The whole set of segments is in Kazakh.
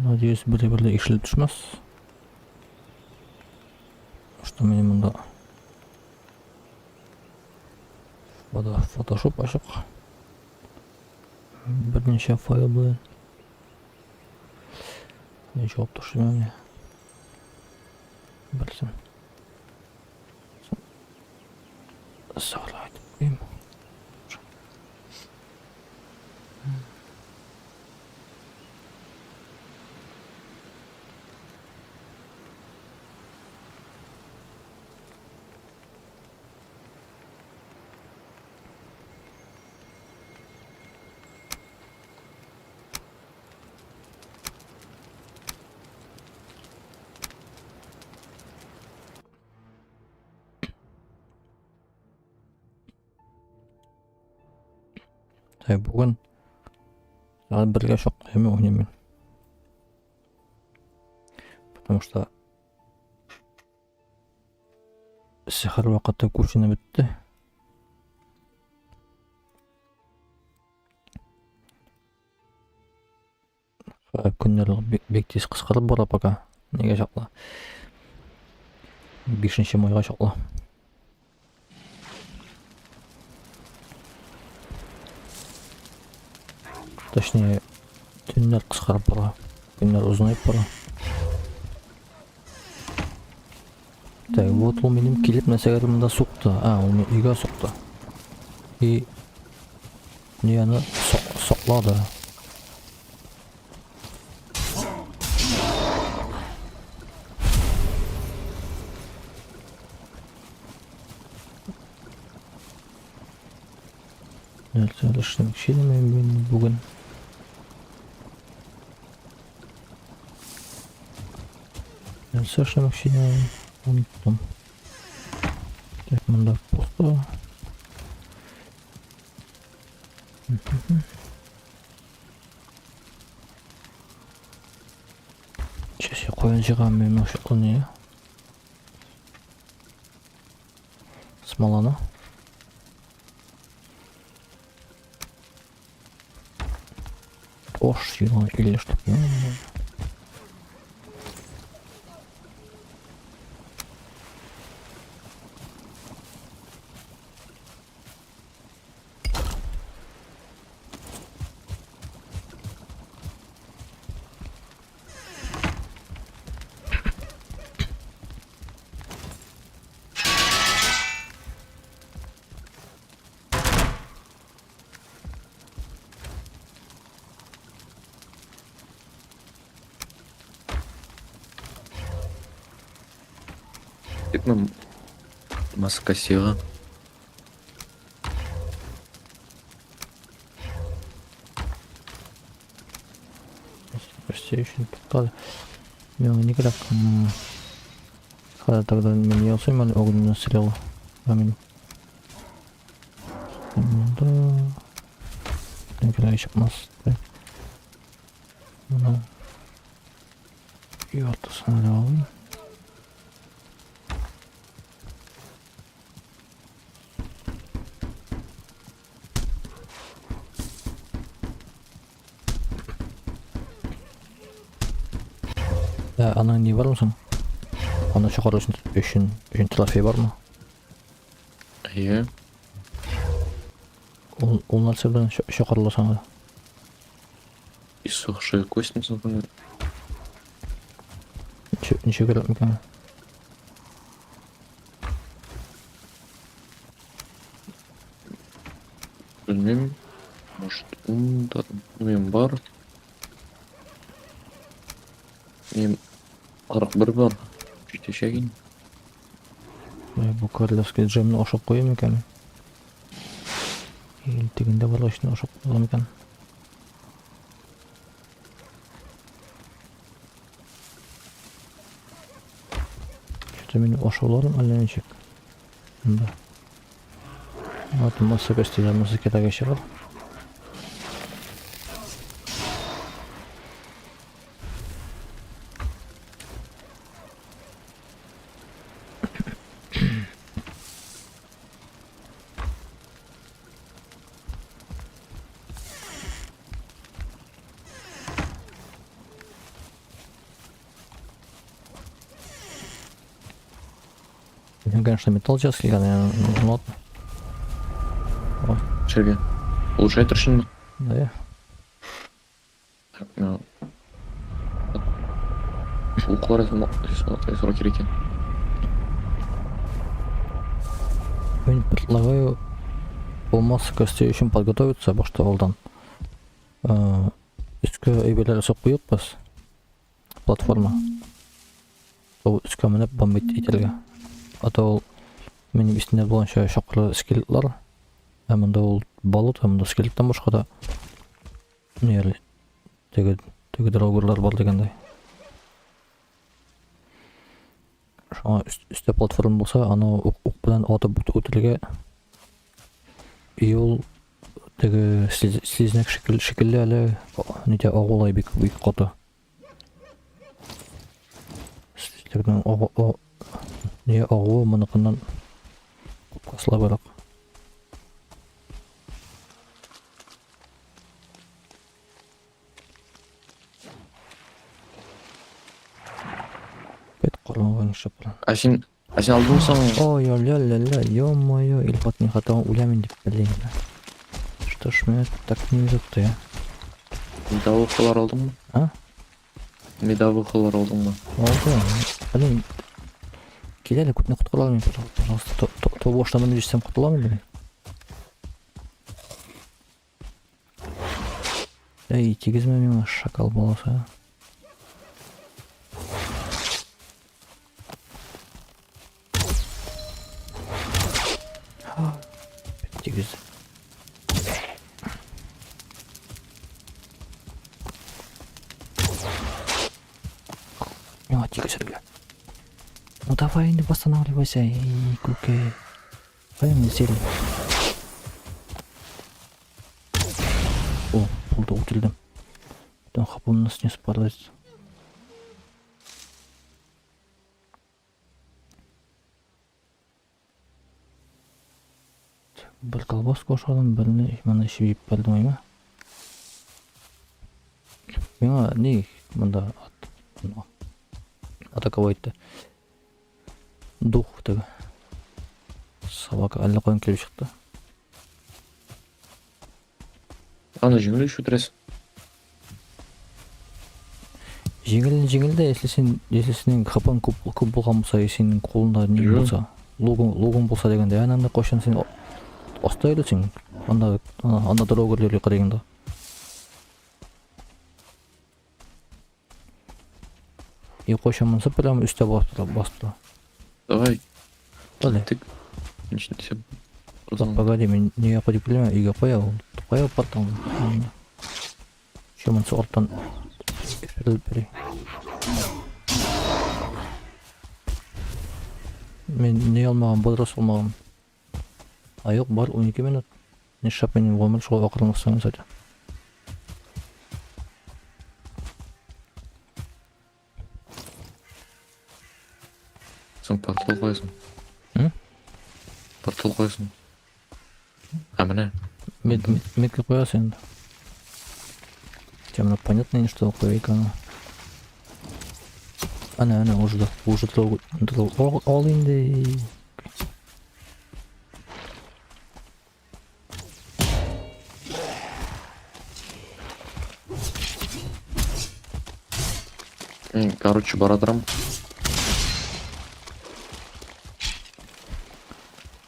Надеюсь, бір-бірлі ішіліп түшмәс. Что мен мұнда Photoshop ашық. Бірнеше файл білен. Не жауап тұшымай мне. Білсін. Сағыла айтып қойым. Бүгін сағат бірге шоққаймен ойнаймен. Потому что сихыр уақытта көшіні бітті. Күннерлігі бек тез қысқарып бара пока. Неге шақла? 5-ші майға шақла. Точнее, түннер қысқарып бара, күннер ұзынайып бара. Так, вот ол менің келіп нәрсегерімді соқты. Ол мен үйге соқты. И нені соқлады. Нәрсе әліштің шелемейм мен бүгін. Нәрсе әліштің шелемейм. Unuttum. Tekmanda posta. Сейчас я қоянжыға мен ошықлы не? Смоланы. Ош, или что? Типа маска сила. Почти еще не попали. Я никак. Когда тогда меня осыпали огненную стрелу. Аминь. Да. Никогда еще нас. Ну. И вот смотрел. Ана не бар мısın? Ана шығару үшін трофей бар ма? Иә. Ол нәрседен шығарыласаң да. Иссохшая кость называют. Ничего керек мекен? Білмеймін. Может, да, мен бар. Мен 41 бар. Жетешегін. Бұл королевский джемні ошық қойым екен. Елтігінде бар үшін ошық қойым екен. Что-то мен ошыларым әлінешек. Да. Вот масса костелер масакетаға шығар. конечно, металл сейчас скелган, ну ладно. Жерге. Улучшай тұршын. Да, я. Так, оқылар сұрау керек екен. Я предлагаю болмаса костей үшін подготовиться, башта олдан. Үскі әйбелер жасап қойыппыз. Платформа. Ол үскі мініп бомбит ителге. Ата ол менің үстінде болғанша шақырлы скелетлар. Әмінді ол балут, әмінді скелеттен башқа да нерлі теге драугерлар бар дегендай. Шаңа үсті платформа болса, ана оқ білән атып өтілге и ол теге слизнек шекілі әлі нете ағылай бик қоты. Слизнектің не ағуы мұнықынан қосыла барақ. Бет қорланған шапыран. Сен алдың саң? Ой, ля-ля-ля, ё-моё, илпат не хатауын өлямын деп білейін. Что ж меня так не везет-то, я? Медовый қылар алдың ба? А? Медовый қылар алдың ба? Алды, блин. Келелі көтіне құтқыламын, пожалуйста. То боштамын жесем құтыламын бе? Эй, тегізме мен шакал баласы. Тегіз. Тихо, Сергей. Ну давай, не восстанавливайся и кукай. Пойми, сильно. О, болды утілдім. Бұдан қапымның үстіне спарлайсыз. Бір колбас қошадым, біріне мана ішіп жеп бәлдім айма. Меңа не мұнда атака айтты. Дух теге. Собака әлі қойын келіп шықты. Аны жеңіл үш өтіресің. Жеңілді, если сенің қапан көп болған болса, сенің қолында не болса, логон болса дегенде, әнімді қошын сен остайлы сен, анда дроугерлерге қарайында. И қошын мұнса прямо үсте басты. Давай. Оле. Ничего себе. Погоди, мен не қойып білеме, үйге қояу потом. Ще мұнса ортан ішіріліп берей. Мен не алмаған, бодрас olmağım. А yok, бар 12 минут. Не шап менің ғомыр шоу оқырмақсаңыз айты. Сен портал қойсың. Портал қойсың. Міне. Метки қоясың енді. Темно понятно, что қойайка. Ана, уже all in the... Короче, барадрам.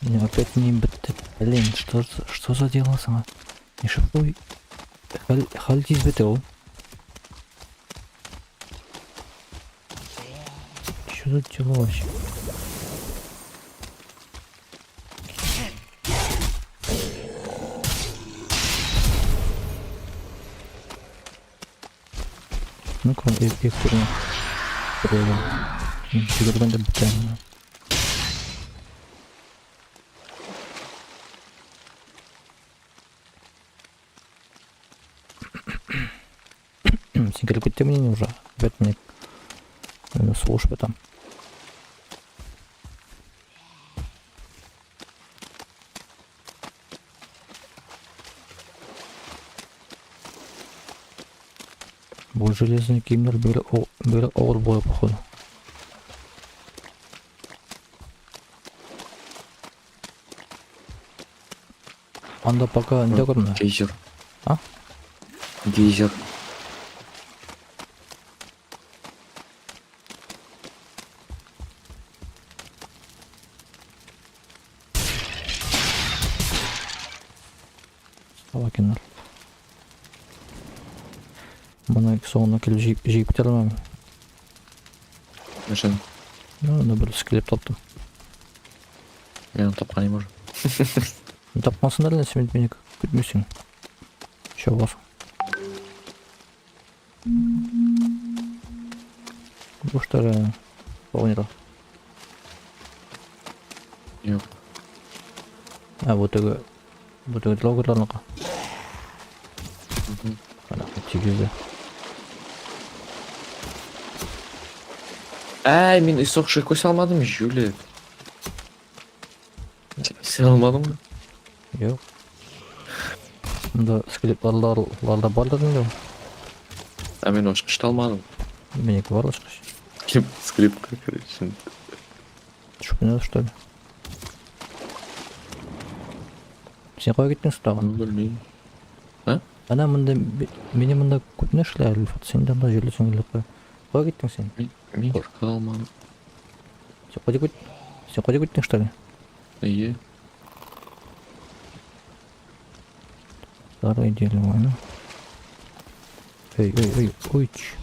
Не, опять не бітті. Блин, что за дело сама? Не шапой. Халдиз бітті ол. Что за дело вообще? Ну-ка, их турно. Проверим. Фигурно да бітті. Сен кіріп кетті мне уже. Опять мне службы там. Бұл железный киімдер бері ауыр бойы походу. Анда пока не көрмө. Гейзер. А? Гейзер. Алакенер. Мына соңына келіп жейіп кете алмаймын. Машин. Ну, бір скелет таптым. Мен тапқан емес. Тапмасыңдар да сен мені күтмесең. Шо бар. Боштары полнера. Yok. Бұтығы логерларныға. Мгм. Ана, тегізді. Мен исоқшы көсе алмадым, жүлі. Сен алмадың ба? Жоқ. Мұнда скелетларда бардыр не? Меношқышты алмадым. Менікі бар ашқыш. Кем скрипка, короче. Шупинер, что ли? Сен қой кеттің сұқтаған? Білмеймін. Ана мұнда, мені мұнда көтіне шылай әлфат. Сен де мұнда жерлі сөңгіліп қой. Қой кеттің сен? Мен қорқа алмадым. Сен қой кеттің, что ли? Ие. Старый делим, ана. Ой, ч.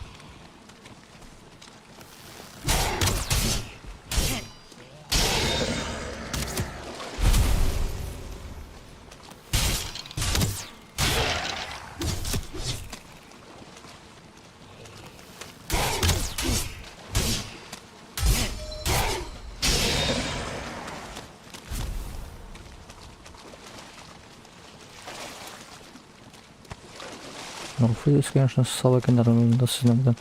Ну, Фейс, конечно, с Салакенером да сизнемден.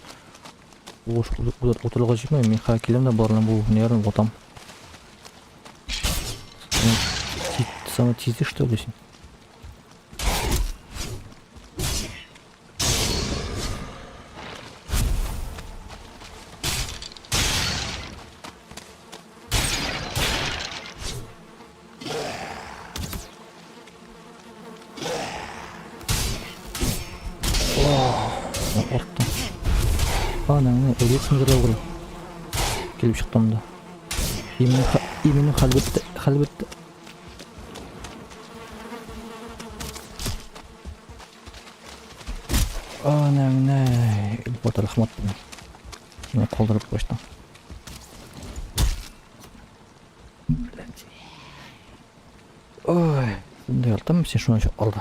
Уж утылга жимей, мен ха келемде барлын бул нервин отам. Самый тизи, что ли, сен? Ортта. Анаңны элексин кыра кыл. Келип чыктым да. Имени халбетти. Анаңны вот рахмат. Мен колдырып коштум. Ой, мындай алтам сен шуны алды.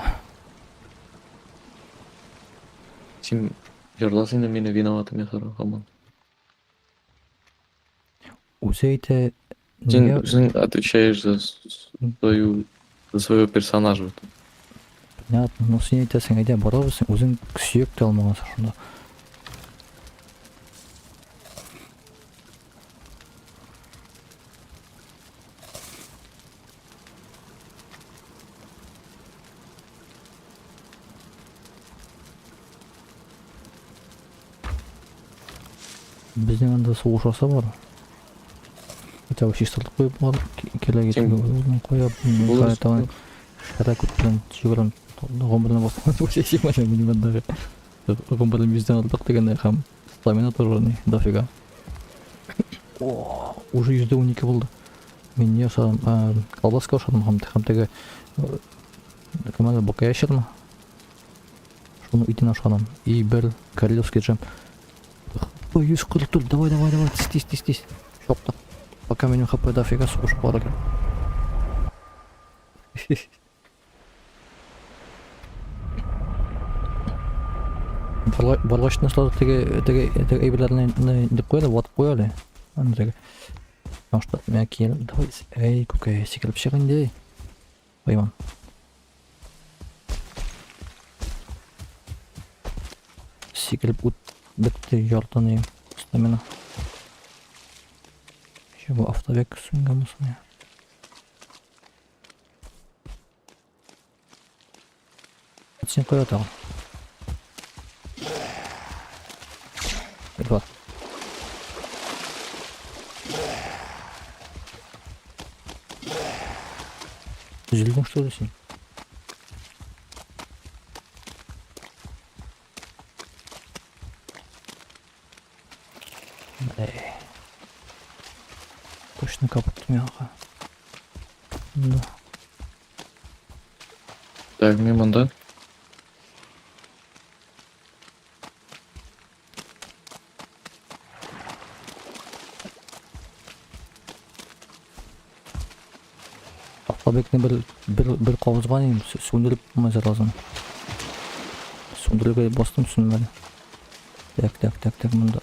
Сен жарласың да мені виноватым ясар, Хаман. Узейте... Сен отвечаешь за своего персонажа. Понятно, но сен айтасың, айда барабысың, өзің сүйекті алмағансың шында. Біздің анда соғушаса бар. Хотя бы чистылдық қойып бар, келе кетуге қойып, қайтауын шара көттілін, жүгірін, ғомбірін басқан көшесі мана минимандағы. Ғомбірін бізден алдық дегенде қам стамина тұрғаны дофига. Уже %12 болды. Мен не ашадым, колбаска ашадым, қамтегі команда бақай ашадым. Шуны итін ашадым. И бір королевский джем. Ой, 140, давай, тис. Шопта. Пока менің хп дофига сушып бар екен. Барғаш нәрселер теге эйбілерін деп қояды, ватып қояды. Аны теге. Потому что мен келіп, давай, эй, көкей, секіліп шығын дей. Қойман. Секіліп бітті жартаны ем. Стамина. Еще бы автовек сүнген мұсын я. Сен қояды ағын. Бар. Жильдің что ли сен? мияка. Да. Так, мен мында. Албекне bir kovuzgan eyim. Söndürüp bulmayacak lazım. Söndürüp bastım sönmedi. Tak bunda.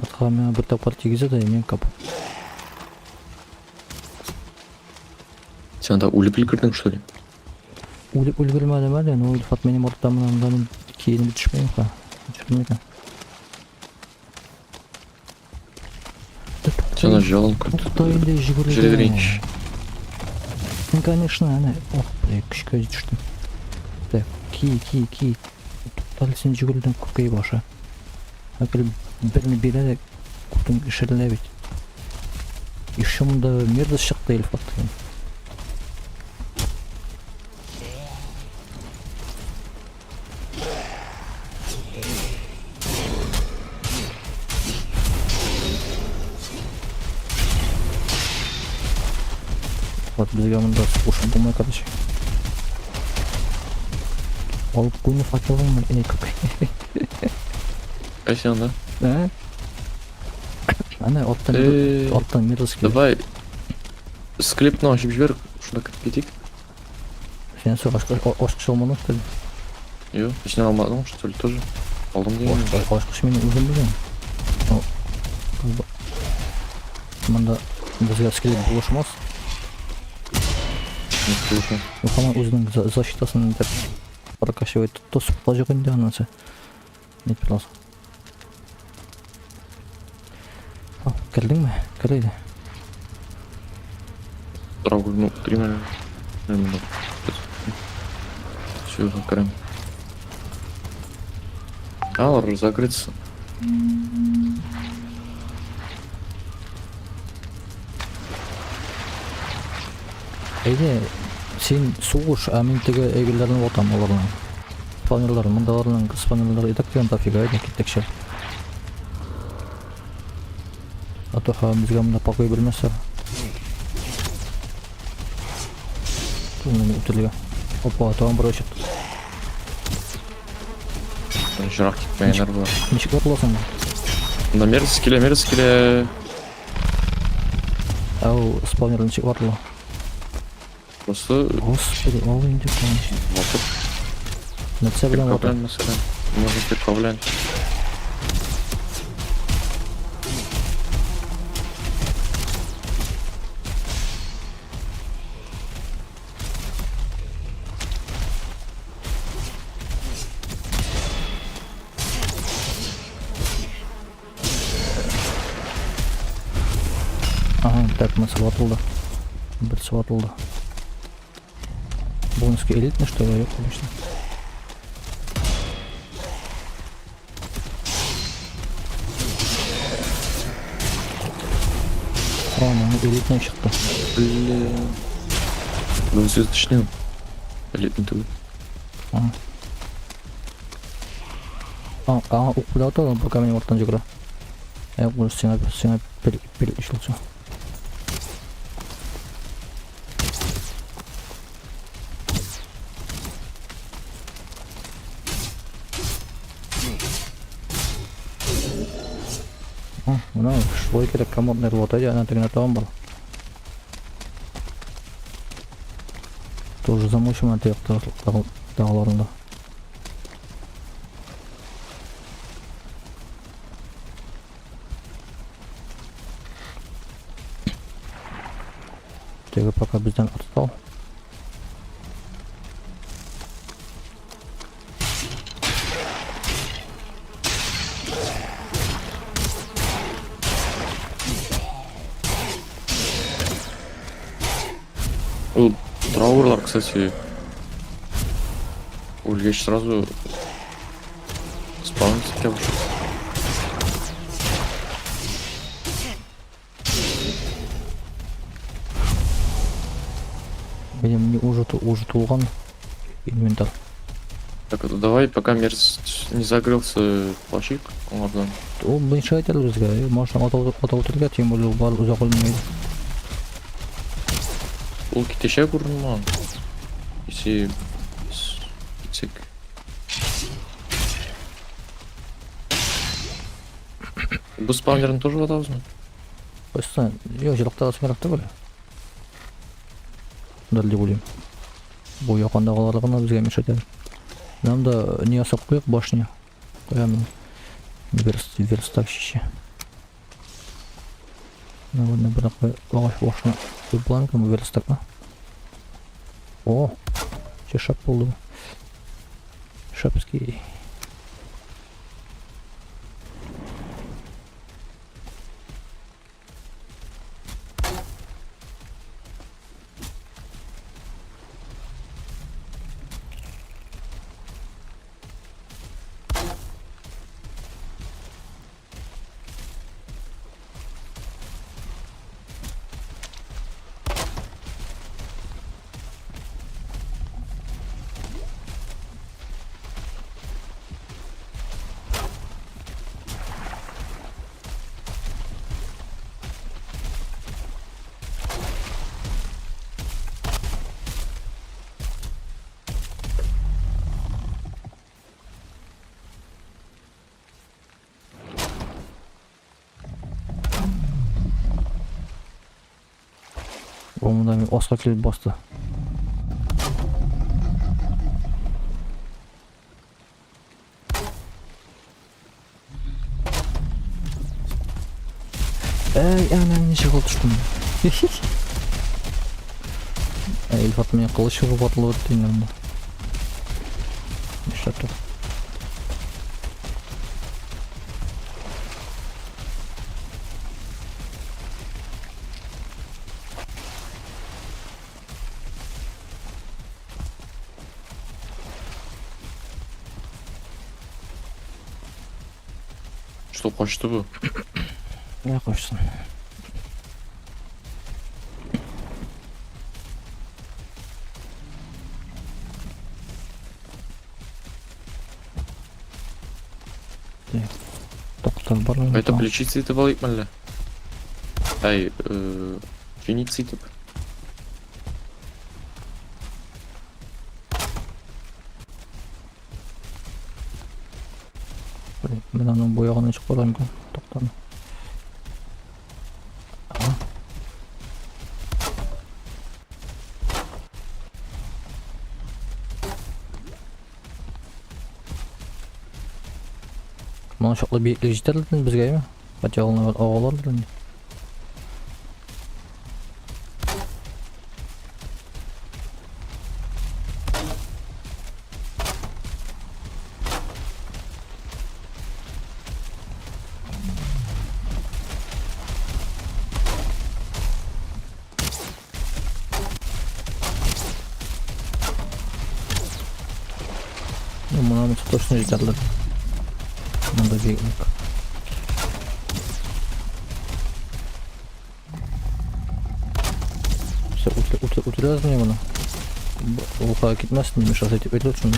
Atqa men bir tapar тигізеді, мен кап. Sen anda ulip kırdın что ли? Өліп үлгермедім әлі, но өліп менің ортамынан кейін düşmeyim ka. Düşürmeyken. Sana жалын кырды. Тоқтайындай жүгірді. Жүре берейінші. Ну, конечно, ана. Ох, бля, күшке түштім. Так, ки. Тоқтал сен жүгірдің көкей башы. Әкіл бірні береді, көктің ішірілі бет. Еще мұнда мердіс шықты еліп баттығын. Вот бізге мұнда ұшын болмай короче. Алып көйні факелың мен әне көкей. Қайсы анда? Да? Ана оттан мердіс келеді. Давай склепті ашып жібер, шында кіріп кетейік. Сен сол ашқыш алмадың что ли? Йо, ішінен алмадың что ли тоже? Алдым деймін. Ашқыш мені өзім Мұнда бізге скелет болышмас. Оған өзінің защитасын деп прокачивать тосып та жоқ енді анасы. Нетіп лазым. Келдің ме? Келейді. Дорогу, ну, 3 минуты. Все, закроем. Алар закрыться. Әйде, сен суғыш, мен теге әйгілерін отам оларынан. Спанерлар, мұндаларының спанерлар едік деген тафиға әйде кеттекші. Атоха бізге мұнда пақой білмесер. Тұлмені үтіліге. Опа, атоған бір өшет. Жырақ кетпейінер бар. Нешік атыласың ба? Мында мерз келе. Ау, спавнер нешік атылы. Просто... Господи, ол енді қаншы. Ватып. Нәтсе білен отыр. Перековлян мәселен. Можно перековлян. Ага, так, мәсі батылды. Бірсі батылды. Бонуске элитный, что ли? Yok, конечно. Ладно, элитный шықты. Бля... Ну, звездочный. Элитный ты. Оқылы атады, бұл камень ортан жүгірі. Бұл сеңа бір ішілсі. Мына шылой керек командный работать, она так на том был. Тоже замучим от тех тағыларында. Тега пока бізден атыстал. Траурлар, кстати, ульгеч сразу спавнится прям. Benim уже тулған инвентар. Так, давай, пока мерз не загрелся плащик, ладно. Ул мешает әле безгә. Машина ата үтәргә тиң булу бар узак булмый. Ул китешек урынман. Если китсек. Бұл спаунерін тоже атабызмы? Қойса, yok жылықта сымырақты бөлі. Дәл деп ойлаймын. Бұл яқанда қаларлығына бізге мешает әлі. Нам да не асап қойық башня. Қоямын. Верстак Наверное, бірақ башына қойып болған кім верстакна. О, шап болды. Шапский. Онда осқа келіп басты. Анам неше қол түштім. Эльфат мен қылышы ғып атылып өтті енемді. Нешатты. Что қашты бұл? Не қойшысын. Тоқтар бар ма? Қайта плечиц етіп алайық мәлі? Әй, фениц етіп. Мен аның бояғынан шығып барайым кен. Тоқтарым. Мана шоқлы бейіклік жетерлерден бізге еме? Қатя оғаларлырын. Мына точно жетерлер. Мында бейіклік. Утырязын не мұны? Олқа кетмесін, мешас етіп өтілі үшін.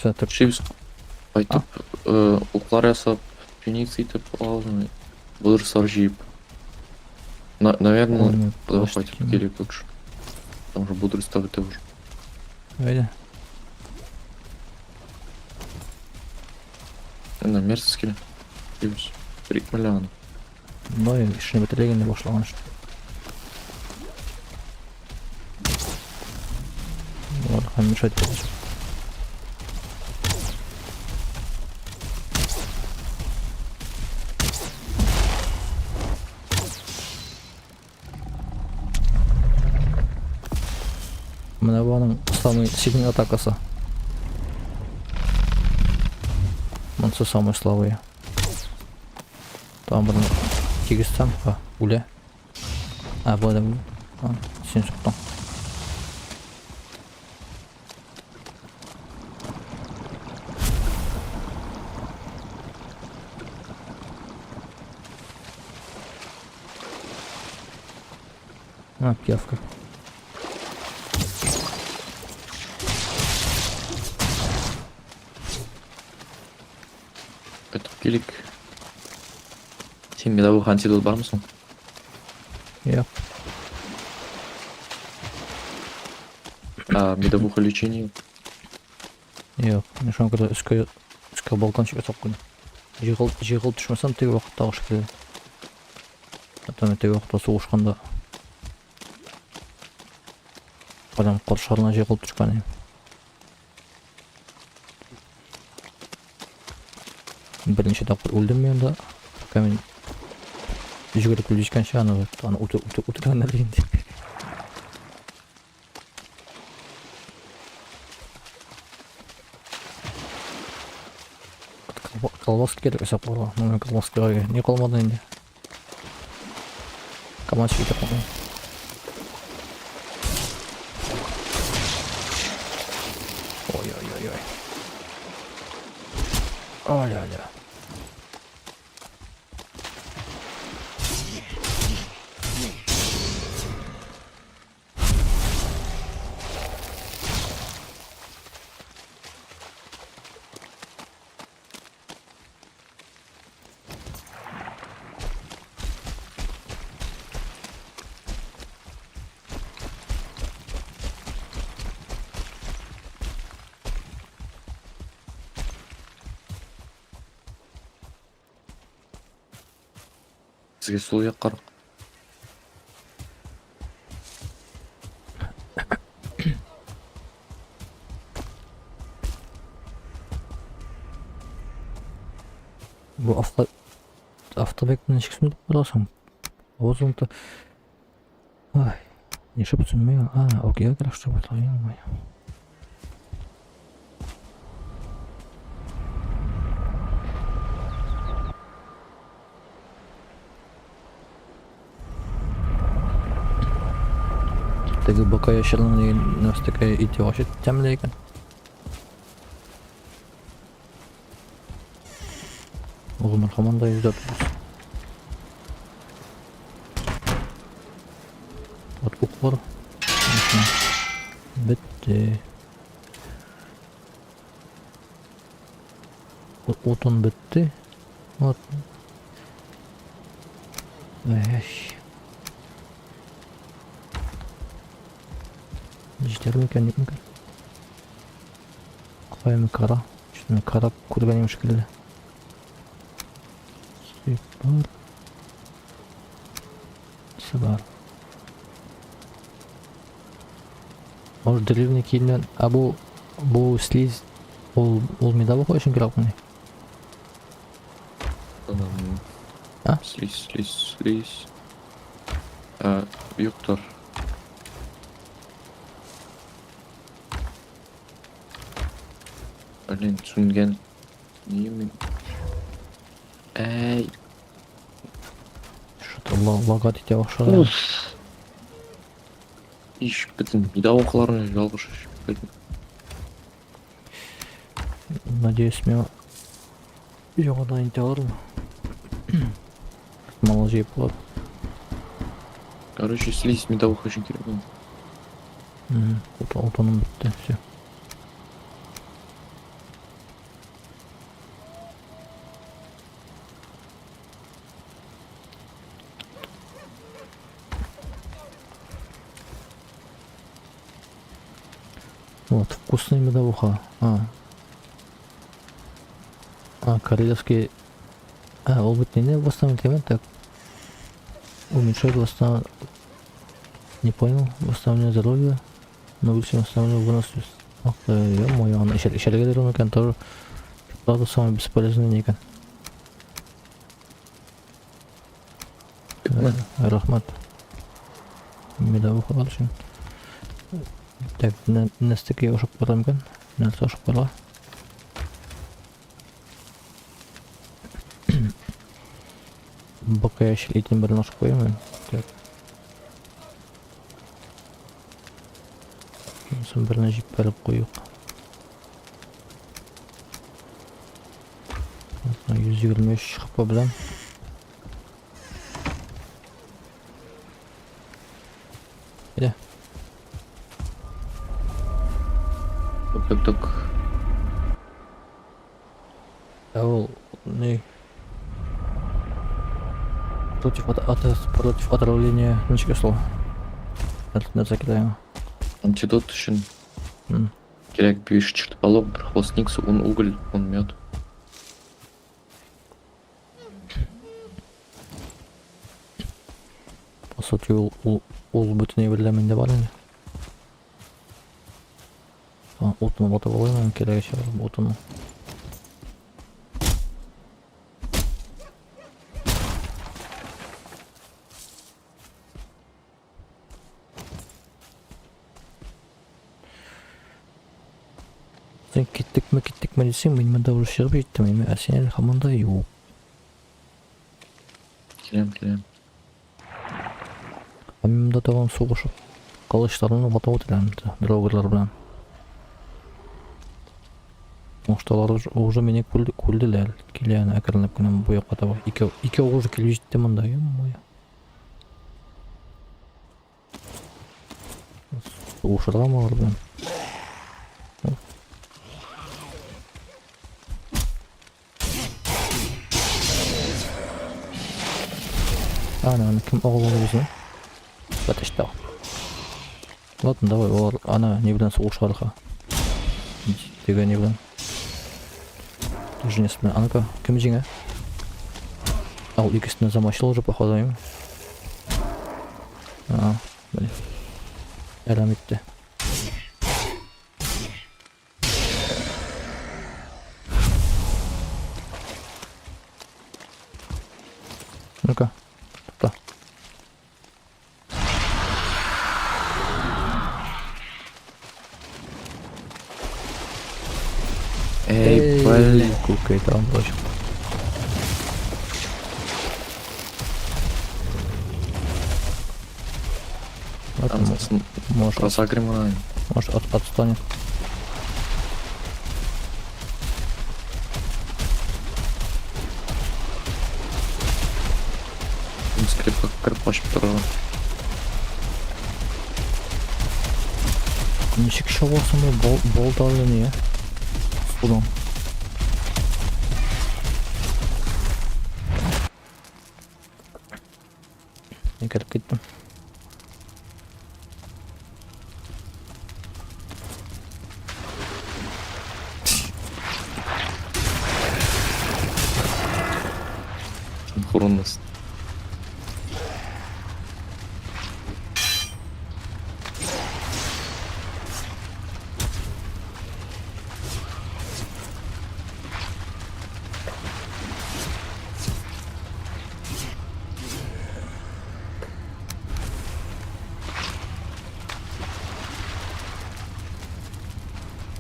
Сәтір. Шейбіз қайтып, оқлар ясап, фениц етіп алғызын. Бұдырсар жейіп. Наверное, құдай қайтып керек өкші. Там же бұдырстар өте ұр. Öyle. Енді мерсіз келе. Шейбіз. Рикмәлі ағаны. Бай, işini bitirегенде башлаған үшін. Олар һәм мешать болачак. Менә буның самый сильный атакасы. Монсы самый слабый. Там бұрын тегістім, үлі. Бұл адам, сен соқтың. Пьявка. Это келик. Сен медовух антидот бармысың? Иә. Медовуха лечение. Иә. Нешан kada үскі балкончик соққын. Жиғыл түшмесем тегі уақытта ағыш келді. Атам тегі уақытта соғышқанда. Адам қоршарына жиғыл түшкен. Бірінші тақпыр өлдім мен да. Кәмен жүгіріп өлдешкенше аны ұтырғандар дегенде. Колбаски керек есап қорға. Мен колбаски қойға. Не қолмады енді? Командшы етіп қойға. Ой-ой-ой-ой. Ой-ой-ой. Сізге сол ұяқ қарық. Бұл автобектің шексімді боласың. Озыңды... Ай, неше бүтінмей? Окей, керек что бұтағын алмай. Теги бока яшырның нас такая ити вашет тәмле екен. Оғымыр қаманда жүздер тұрыз. От бұқ бар. Бітті. Отын бітті. От. Әш. Жетер екен деп мүмкін. Қойымы қара. Шыны қара көрген еміш келді. Сүйіп бар. Сі бар. Может деревне кейінен... Бұл слиз... Ол медабы қойшын керек мұны? Слиз. Юқтар. Блин, түсінген. Немен? Әй. Что-то лагат ете бақшады. Еш бітін. Медовухларына жалғыш бітін. Надеюсь, мен жоғадан ете аларым. Мало жейіп болады. Короче, слизь медовуха үшін керек. Отоным бітті, все. Вот, вкусная медовуха. Королевский... Ол бітнене восстановить емен, так. Уменьшает восстановление... Не понял. Восстановление здоровья. Но увеличение восстановления выносливости. Ах, ё-моё, она ишарга дерем екен, тоже... Правда, самый бесполезный некен. Рахмат. Медовуха алышын. Так, нестеке ошып калам экен. Нәрсе ошып кала? Бака яшел итин бірін ошып коем. Так. Соң бірін жип беріп коюк. 123 хп белән. Келе. Тук. Ул не против отравления ничего слова. Нәрсе кидайм. Антидот үшін керек 5 чертіп алу, бір хвостник, он уголь, он мед. По сути, ул бүтін ебірлемінде бар енді. Отыны батып алайын, керегі шығарым отыны. Sen gittik mi dесең, мен мында уже шығып жеттім, сен әлі хаманда жоқ. Келем. Мен мында тағын соғышып, қалыштарымны батып отырамын, дрогерлар білән. Оңышталар уже мені көлділер, келияны әкірініп күнім бояққа таба. Ике уже келіп жетті мында, емой. Соғышырға мағыр білән. Ана, кім оғылығы бізін? Батыштау. Ладно, давай, олар ана не білән соғышарыға. Деге не білән. Жинес білән. Анака, кім жеңе? Ал екісіне замашыл уже походайым. Блин. Әлем етті. Ну-ка. Эй, блин. Кукай там точно. Может, Просагримаем. может отстанет. Скрипка кіріп тұрған. Ничек шабасың болдалы не? Судан. Не кіріп кеттім. Синхронность.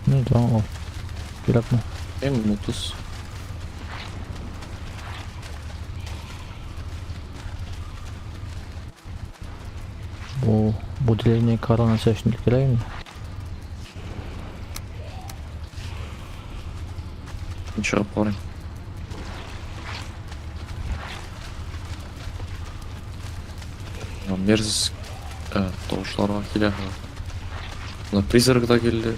Ne tamam al. Bir atma. Hem 30. Bu dileğini karana seçtik değil mi? Ничего, парень. Мерзіс тоғышларға келе. Мына призрак да келді.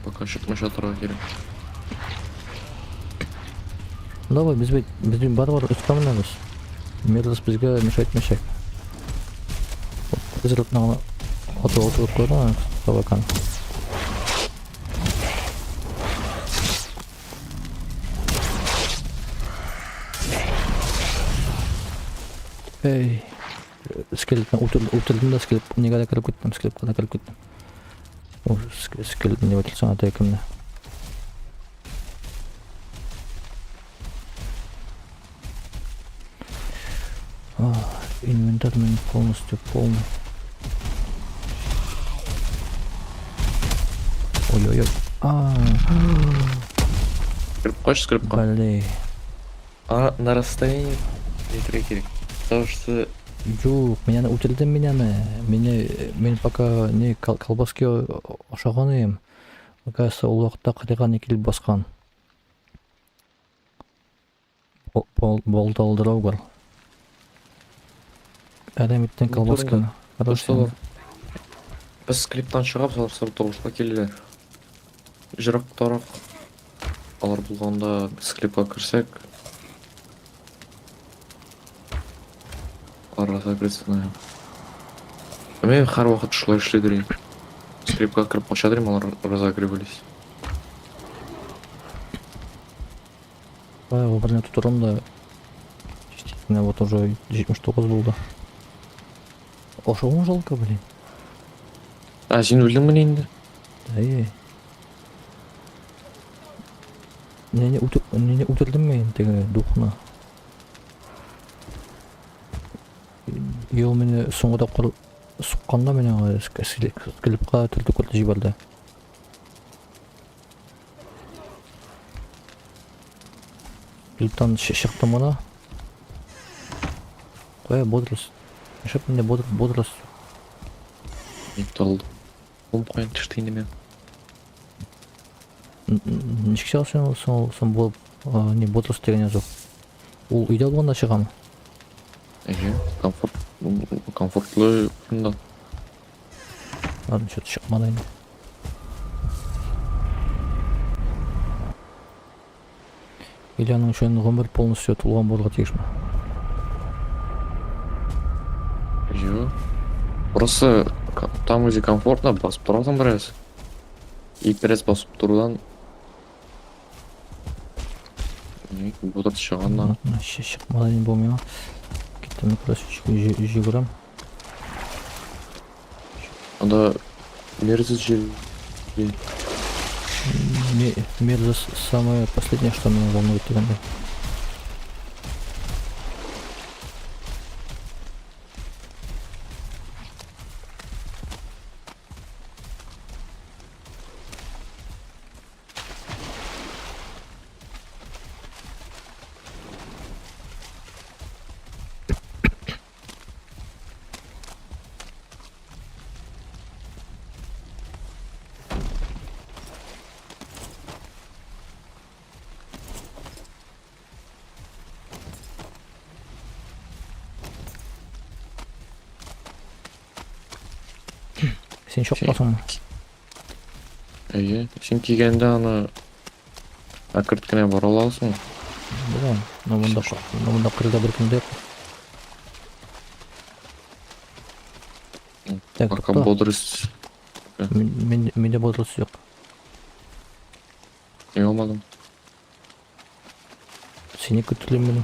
Пока шықмаша тұрға керек. Давай біздің бар үстамынамыз. Мерзіс бізге мешайт. Призрак нағына отырып қойды, табакан. Эй, скелеттен ұтылдым да скелет неге кіріп кеттім, скелетке да кіріп кеттім. Скелеттен не өтілсің ата екімді. Инвентарь у меня полностью полный. Ой-ой-ой. Кіріп қойшы, кіріп қой. Блин. А на расстоянии не керек. Потому что Жоқ, меня утілді мен пока не колбаски ошаған ем. Оказывается, ол уақытта қытайға не келіп басқан. Болдалдырау бар. Әлеметтен колбасканы. Достар, біз клиптан шығап, салып тоғышқа келділер. Жырақтарақ алар болғанда біз клипқа кірсек, разогреться. Мен har vaqt shular ishlaydiring. Skriptga kirib qo'shadiring, ular разогревались. Его блин тут да. Действительно, вот уже 79 болды. Ошоғын жалко, блин. А, сен өлдің бе енді? Не утілдім мен теге духына. И ол мені соңғыда сұққанда мені клипқа түрді көрді жіберді. Клиптан шықтым ғана. Қоя бодрость. Шып менде бодрость. Епті алды. Оң қойын түштейін мен. Нешке алсын болып не бодрость деген жоқ. Ол үйде алғанда шығамын. Комфортлы күнді. Ладно, что-то шықмадайын. Или аның үшін ғұмыр полностью тұлған болға тегіш ма? Просто там, где комфортно, басып тұрасың біраз. Екі рет басып тұрудан бодрость шығанна. Шықмадайын болмай ма? Кеттім микросүшкі жүгірім. Анда мерзость жер. Мерзость самое последнее, что меня волнует тогда. Сен шоқпасың ма? Сен кигенде аны акырткіне бара аласың. Білем, но мұнда қырда бір күнде. Пока бодрость. Менде бодрость жоқ. Не olmadım. Сені күтілем менің.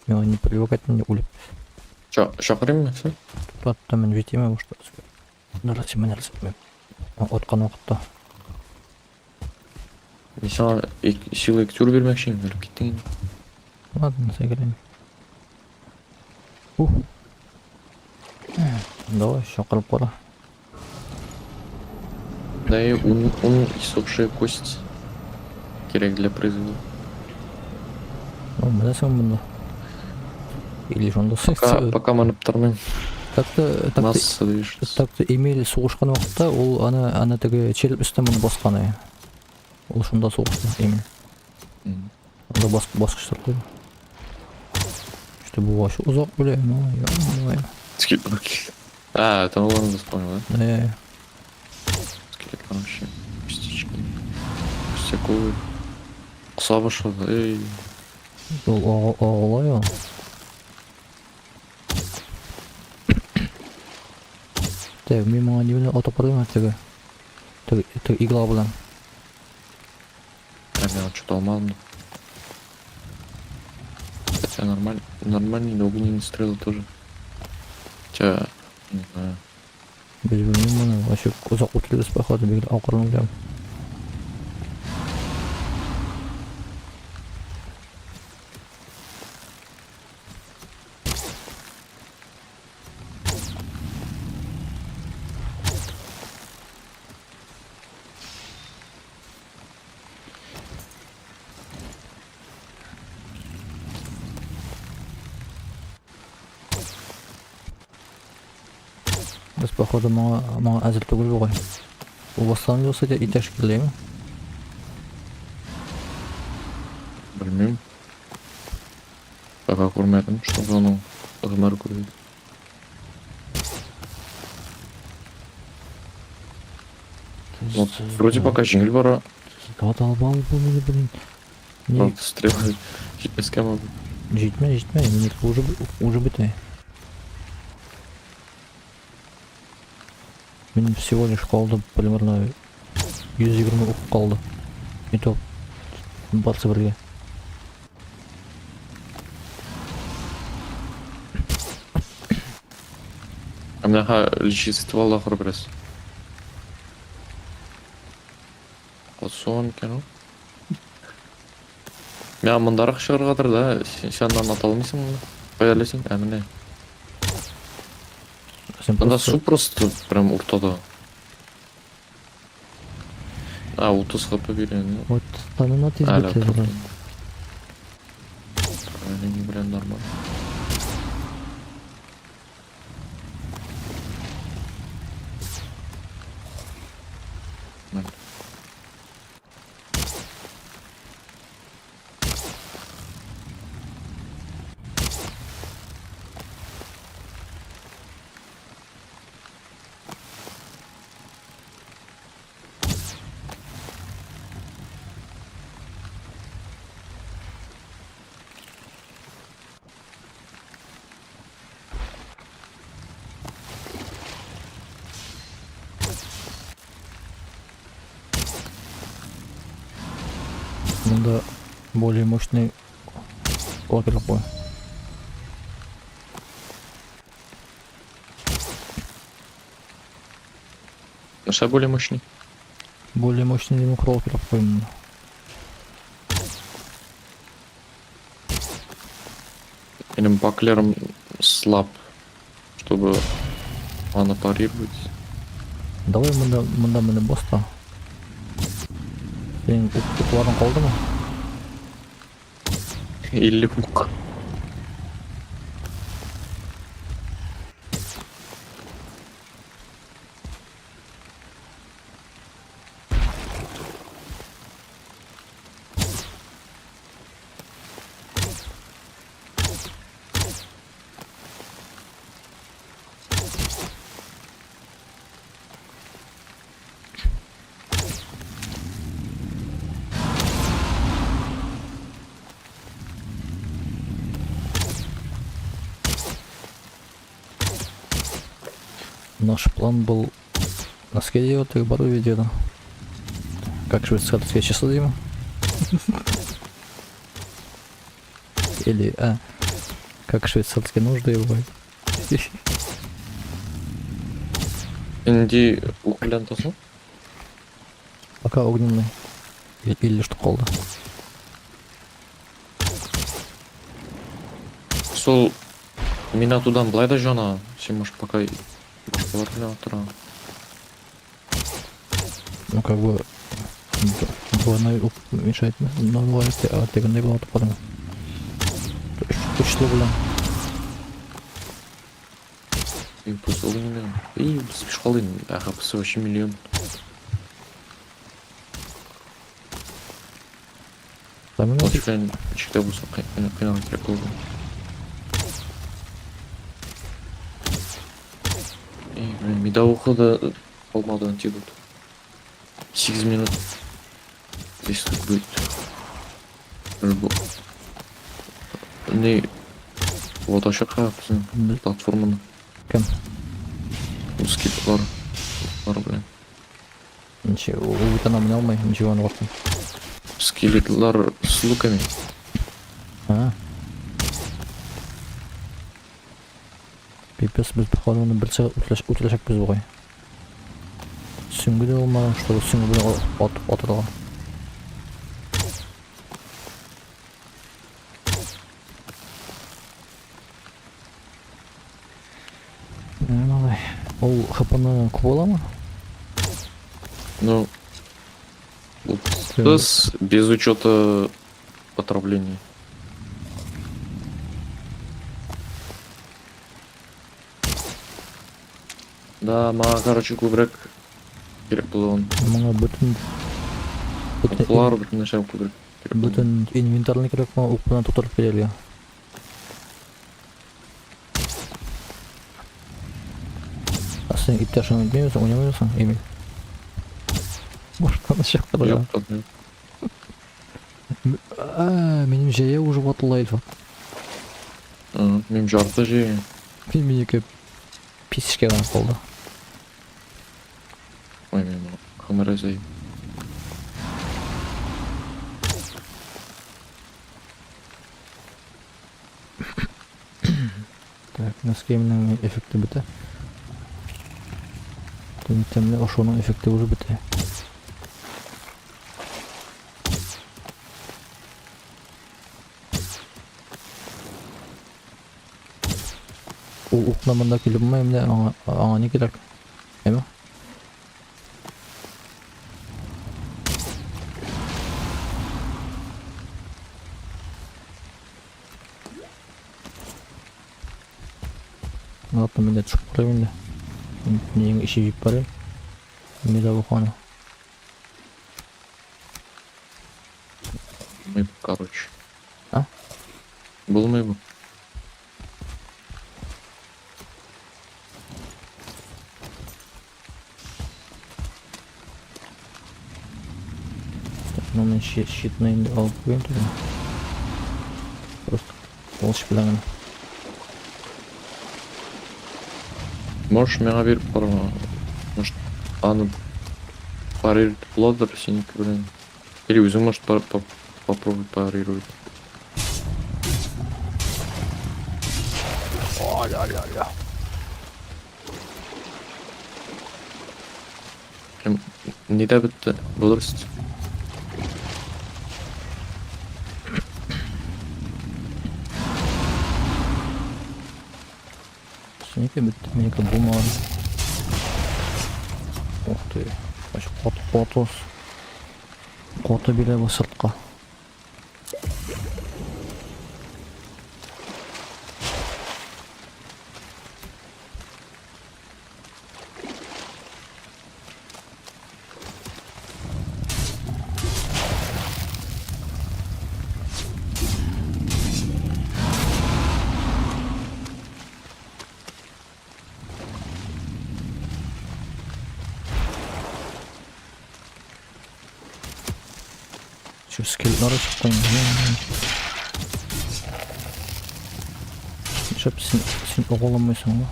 Мен не привыкать не улеп. Шақырайын ба сен? Тұтатта мен жетеме бұл что. Нарасы мен әрсетмем. Отқан уақытта. Мен саған силы эктюр бермекшiyim, өліп кеттің енді. Ладно, сәйгелем. Давай, шақырып қора. Дай un иссохшая кость керек для призыва. Білесің мұнда. Или жонда Пока манып тұрмын. Масса движется. Так-то Эмиль соғышқан уақытта ол ана теге челіп үстімен басқаны. Ол шында соғышты Эмиль. Онда басқыштар қойды. Что бұл вообще ұзақ біле, Скелет руки. А, это он вспомнил, да? Да. Скелет вообще. Пустячки. Пустяковый. Құса башылы, ей. Ол оғылай ол. Так, мен маған немені отып қырдың теге игла білен. Я что-то алмадым. Хотя нормальный, но огненные стрелы тоже. Хотя, не знаю. Без білмеймін, вообще ұзақ өтілдіс байқады бегіл ауқырын білем. Biz poходу мага әзір түгел бугай. У бастан болса да итәш килеме? Білмеймін. Пока көрмедім, чтобы оның ығымар көреді. Вот, вроде пока жеңіл бара, Таталбал бұл мені блин. Не, правда, стрелы жетмеске могу. жетме, менікі уже бітай. Мен всего лишь қалды примерно 120 оқып қалды. И то барсы бірге. А мынақа лечиться алда құр біраз. Қолсуын екен ол. Мен мұндарақ шығырғадыр да, сендан аталмайсың мұны. Қоя әлесің, әміне. Сен Анда су просто прям ортада. А, 30 хп берген. Вот, стамина тез Әлі бітеді. тұрды. Әлі прям нормально. Мында более мощный лагерь бой. Наша более мощный. Более мощный демокролкер бой. Или баклером слаб, чтобы она парировать. Давай мында мене боста. Сен укларың қалды ма? Или пук. Наш план был на скеде вот их бару видео. Как швейцарские часы, Дима? Или, как швейцарские нужды его. Инди укулен тосын? Пока огненный. Или что колда. Сол мина тудан былай да жана, сен может пока башкалар біле отыра. Ну как бы двойной мешает, но бывает, а ты не было топором. Учлы білем. И плюс ол неме. И спеш қалдың, ақапысы вообще миллион. Тамина Латышпен чекте болса қинаған керек болды. Блин, меда ухода olmadı антидот. 8 минут действует будет. Bu. Ne? Вот aşağı bizim platformanın. кем? Скидlar. Var блин. Ничего, вы-то нам не алмай, ничего не варто. Скелетлар с луками. Пипец, біз походу оны бірсе үтілешек біз бұғай. Сүңгі де болмаған, что сүңгі білен отырған. Ол хапаны көп бола ма? Ну, вот без учета отравлений. Да, мага, короче, көбірек керек болды оның. Мага бүтін Оқулар бүтін нәрсе көбірек керек болды. бүтін инвентарны керек ма, укпынан тутырып берелге. Сен итташын демейсің, ойнамайсың, Эмиль. Бұртаны шақтырға. Жоқ, жоқ. Менің жая уже ватылай эльфа. Мен жарты же. Менікі писішке ғана қалды. Ой, мен қамыр әзей. Так, наскемнің эффекті біті. Темле ошоның эффекті уже біті. Уқнамында келіп ма, емде аңа не керек? Әмі? Ладно, менде түсіп қарай менде. Нең іші жеп барай. Менде бұқаны. Болмай, короче. А? Болмай бұл. Ну, мен щитны енді алып қойын тұр. Просто олш біләңін. Можешь мені беріп барма. Может, аны парировать болады сенікі білен. Или өзің может попробовать парировать. Ля-ля-ля. Неде бітті? Бұлырсыз. Сенеке бітті, менеке болмаған. Ух ты, аш қоты біле бұл сыртқа. Şu skeletlere çıktım. Şöp sen oğlanmıyorsun ama.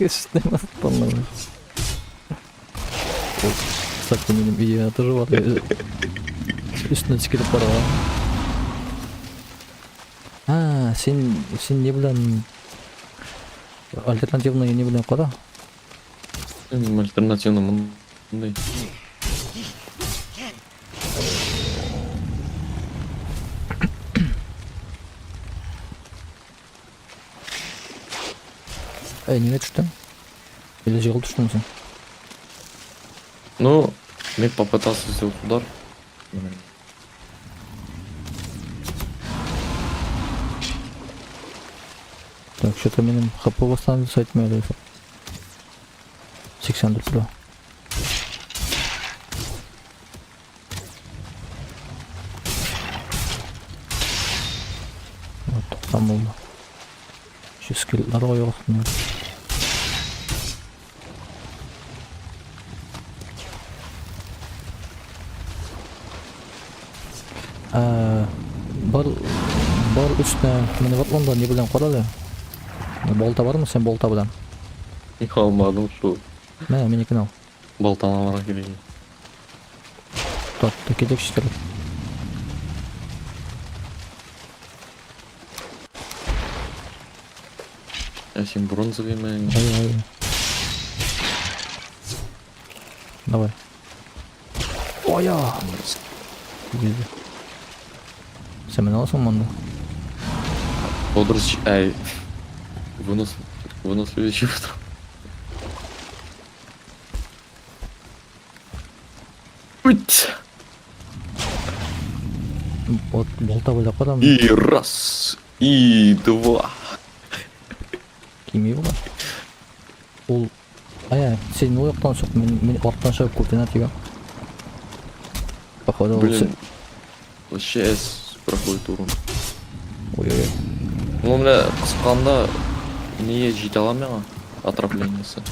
Üstüne nasıl tanımlar? Sakın benim iyi hatırı var ya. Üstüne çıkıp para var. Ha, sen ne bilen alternatifini ne bilen qara? Альтернативно мындай. Неге түштің? Или жығыл түштің сен? Ну, мен попытался сделать удар. Так, что-то менің хп восстановился айтмайды. 80 кило. Вот, там болды. Еще скелетлер қойғақтың. Бар үстіне мені ватланда не білен қорады? Болта бар ма сен болта білен? Алмадым, что Мә, менекін ал. балтаны аларға керек. Тотты кетекші керек. Я сен бронзовый ма? Ай. Давай. Оя! Güzel. Sen beni alsın mı onda? Подорож, ай. Вынос следующий утро. Уть! Вот болта böyle kadar mı? И раз, и два. тимей була. Ол сен о жақтан соқ, мен арттан шығып координат егем. Походу, Блин, вообще С проходит урон. Ой-ой-ой. Ну, бля, қысқанда не жете аламын маған отравлениесі.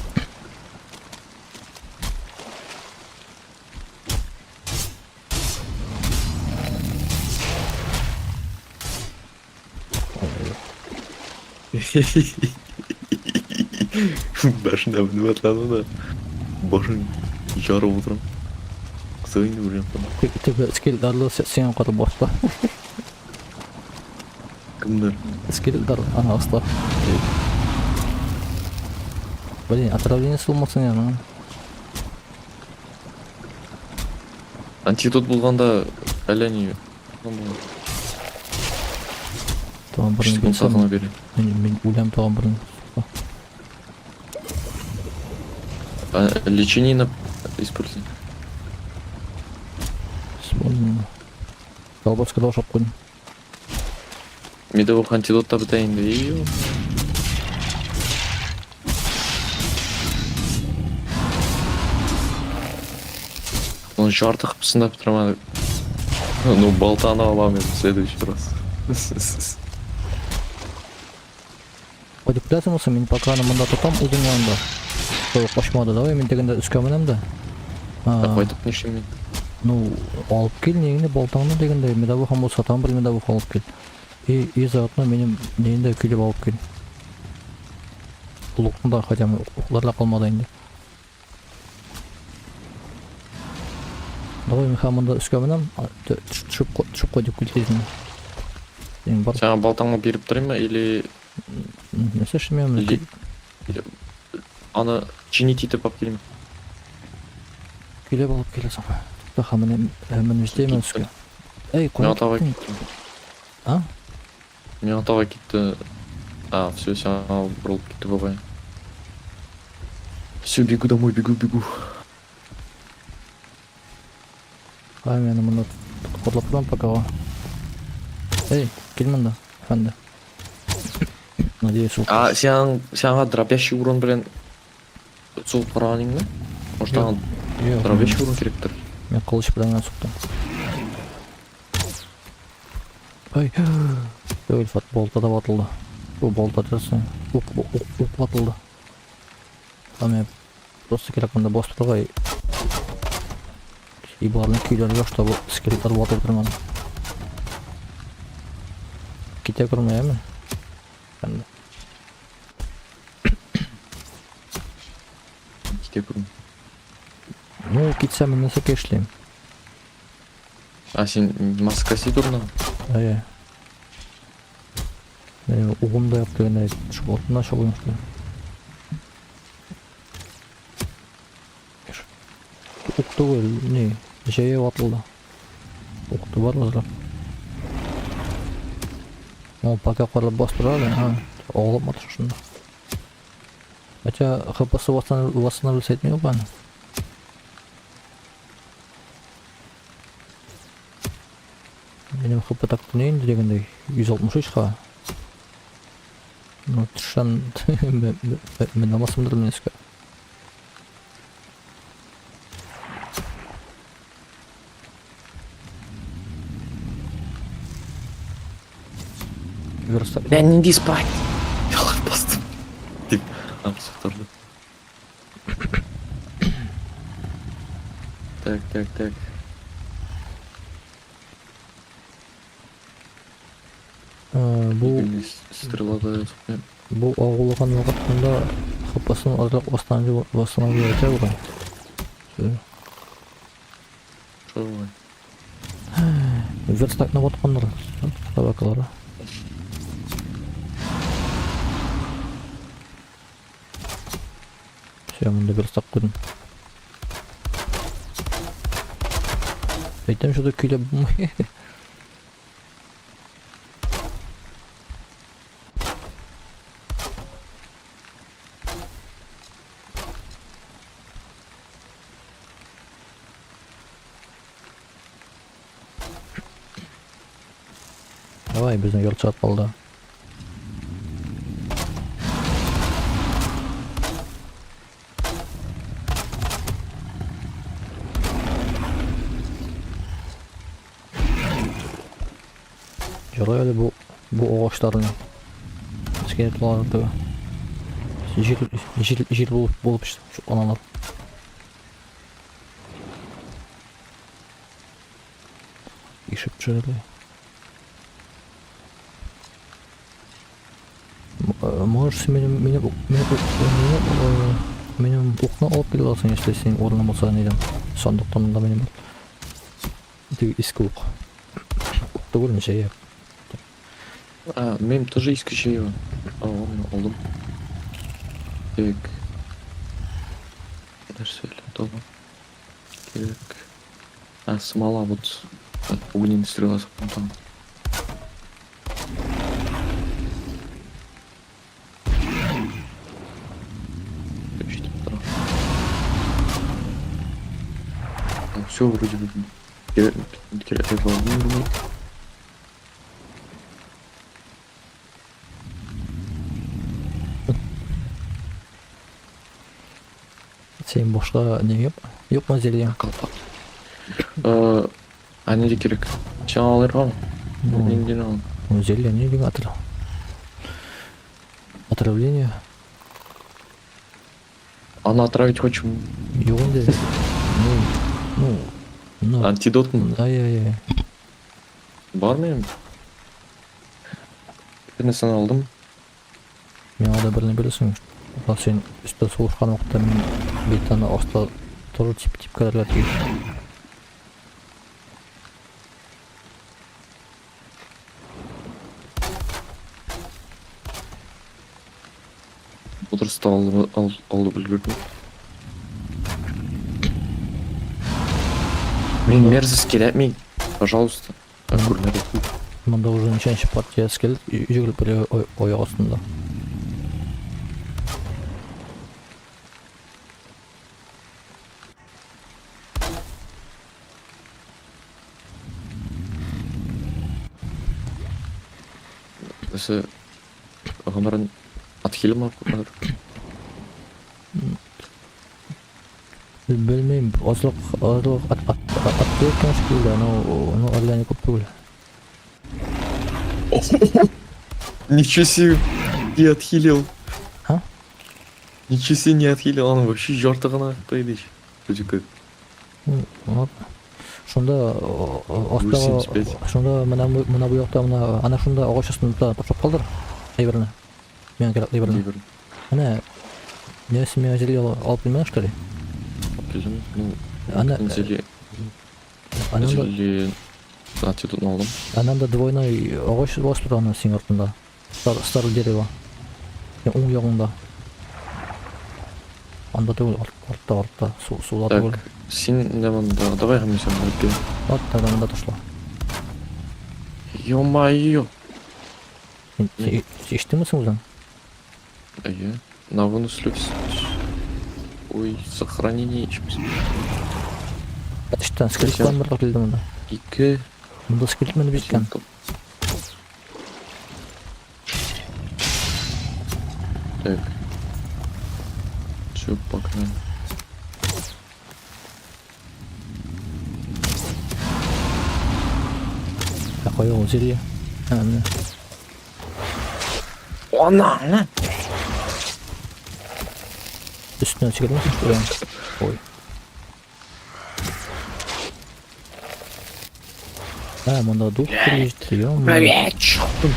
Башында мініп атлады да башын жарып отырам. Қызайын өлем. Тіпі скелдарлы сен қатып баста. Кімдер? Скелдар, ана астар. Блин, отравлениесі болмасын яна. Антидот болғанда әлі не? Tamam, бірін Шын сағына берем. Мен өлем тағам бірін. Лечение используй. Вспомнил. Колбаска дал шапку. Медовых антидотта бітейін де её. Он жарты қыпсында бітірамады. Ну, болтаны аламын в следующий раз. Манипуляция болса, мен пока мында тұтам ұзын yanında. Сол қошмады давай, мен дегенде үске мінем де. Қайтып нешемен? Ну, алып кел, негінде болтаңды дегенде, медовых болса, там бір медовых алып кел. И заодно менің нейінде күйлеп алып кел. Ұлықтың хотя бы ұларда қалмады енді. Давай, мен хамында үске мінем, түшіп қой деп күлтезін. Саған болтаңы беріп тұрайын ма, или... Несі шымен мен... Аны чинить етіп ап келейін. Күйлеп алып келесің. Тақа мен өздеймен үске. Эй, Мен қой атаға кетті. А? Мен атаға кетті. Все, саған бұрылып кетті бабай. Все, бегу домой, бегу. Мені мұнда қорлап тұрам пока. Эй, кел мұнда, әфәнді. Надеюсь, ол... Саған дробящий урон білен сол қарағаның ба? Может, аған дробящий урон керек тұр? Мен қылыш білен соқтым. Ай, Өлфат, болта да батылды. Бұл болта дәрсің. Уқ батылды. Мен просто керек мұнда бос тұрғай. Ибарны күйлері жоқ, что бұл скелеттер батып тұрман. Кете көрмей әмін. Кете көрмей. Ну, кетсем мен несі кешлейм. Сен маскаси тұрна? Ай. Уғымда яп дегенде шұғылтына шұғылым что. Уқты өл, не? Жайы ватылды. Уқты бар өзлер. Ол пока қарлы бас тұрады, оғылып матыр шында. Хотя ХПС восстановился етмей оған. Менің ХП так нейін дегендей 163-ға. Ну, түшін мен намасымдыр мен еске. Бля, не иди спать. Ялап бастым. Деп, абсурдарды. Так. Бұл ағылыған уақытында хапасын азырақ восстановлю өте бұған. Что бывает? Верстак на батқандар. Табакалары. Все, мұнда верстак қойдым. Айтам что-то күйлеп бұлмай. Давай, біздің ерт саат қалды. Yara öyle bu ağaçların iskeletleri jil bulup işte şu analar. İşip şöyle. Можешь benim okna alıp gelip alsın işte senin oruna olsa neyden sandıktan da benim eski ok. Ok da görünce şey yap. Benim тоже есть кощеево. Ладно, aldım. Так. Нәрсе тоба. Керек. Смола вот. Огненная стрела с там. Все вроде бы. Senin boşka ne yok? Yok mu zeliyen? Kalpak. Ne de керек? Sen alır mı? Ненден ал. Зелье не деген отравление. Аны отравить хочешь? Yok önde. Ну. Антидот mu? Ай. Бар mı yani? Bir tane sana aldım. Мен da birini bilirsin. Bak sen üstte soğuşkan vakitte bir tane asla torur tip kadar değil. Отырыста алып үлгердім. Мен мерзіс келе, пожалуйста. Көрмеді. Мында уже неченші партиясы келіп, жүгіліп бір ояқ астында. Осы ағамарын атхилі ма? Bilmeyim, azlık attı etken şekilde, onu Allah'ını koptu bile. Ничего себе, не отхилил. А? Ничего себе не отхилил, он вообще жартығына ақтайды. Çocuk. Шунда шунда мына bu yoqda ana shunda ağaç астында тоқтап қалдыр. Айберне. Мен керек айберне. Ana ne ismi acele alıp bilmem что ли? Ana Зелье антидотны алдым. Ананда двойной ağaç var тұрғаны сенің артында. Старый дерево. Оң жағында. Анда түгіл, артта, суда түгіл. Так, сен да, давай ға мен сен бәріпке. Артта адамында тұшла. Ё-моё! Ешті мүсің өзің? Иә, на вынос люкс. Ой, сохранение ішміз. Іштен скелет план бір келді мұнда. Екі. Мұнда скелет мені беткен. Так. Все, погнали. Қоя ол зелье. Міне. Ona! Üstüne çıkarır mısın? Şuraya. Oy. Ha, bunda dur işte ya. Привет, чёрт!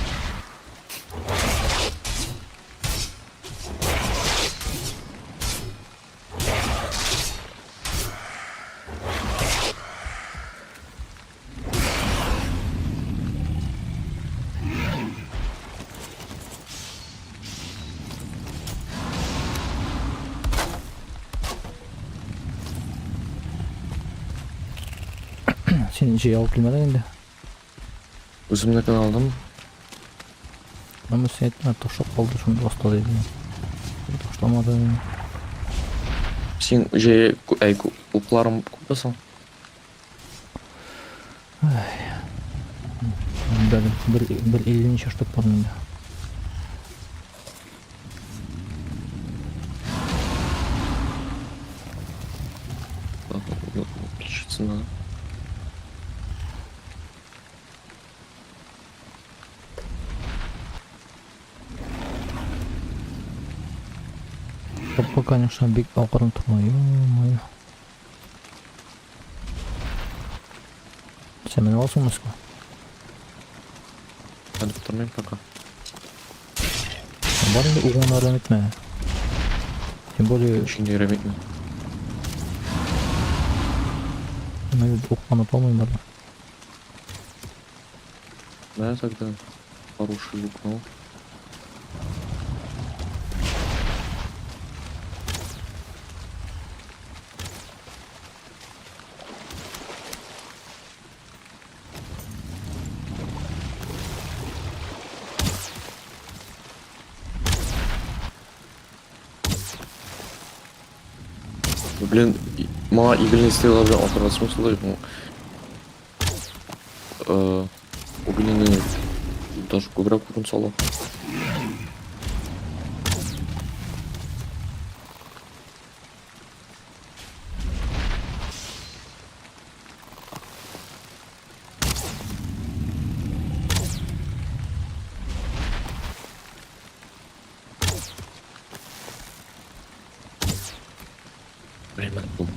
Senin şey alıp bilmeden indi. Өзімдікін алдым. Ama sen etme toşak kaldı şunu hasta değil. Toşlamadı. Сен же ұлқыларым көп па сан? Bir 50 şaştık var mı? Включиться надо. Топқа, конечно, бик ақырын тұрмай, ё-моё. Sen beni alsın mısın? Ben tutturmayayım kanka. Var mı uğuna aram etme. Tем более, Şimdi yürümek mi? ben оққаны толмайым бар. Да, тогда хороший лук, ну. Блин, мага игільний стріла опера смысл, ну, огненный даже көбірек бүгін сала. Блин, бұл.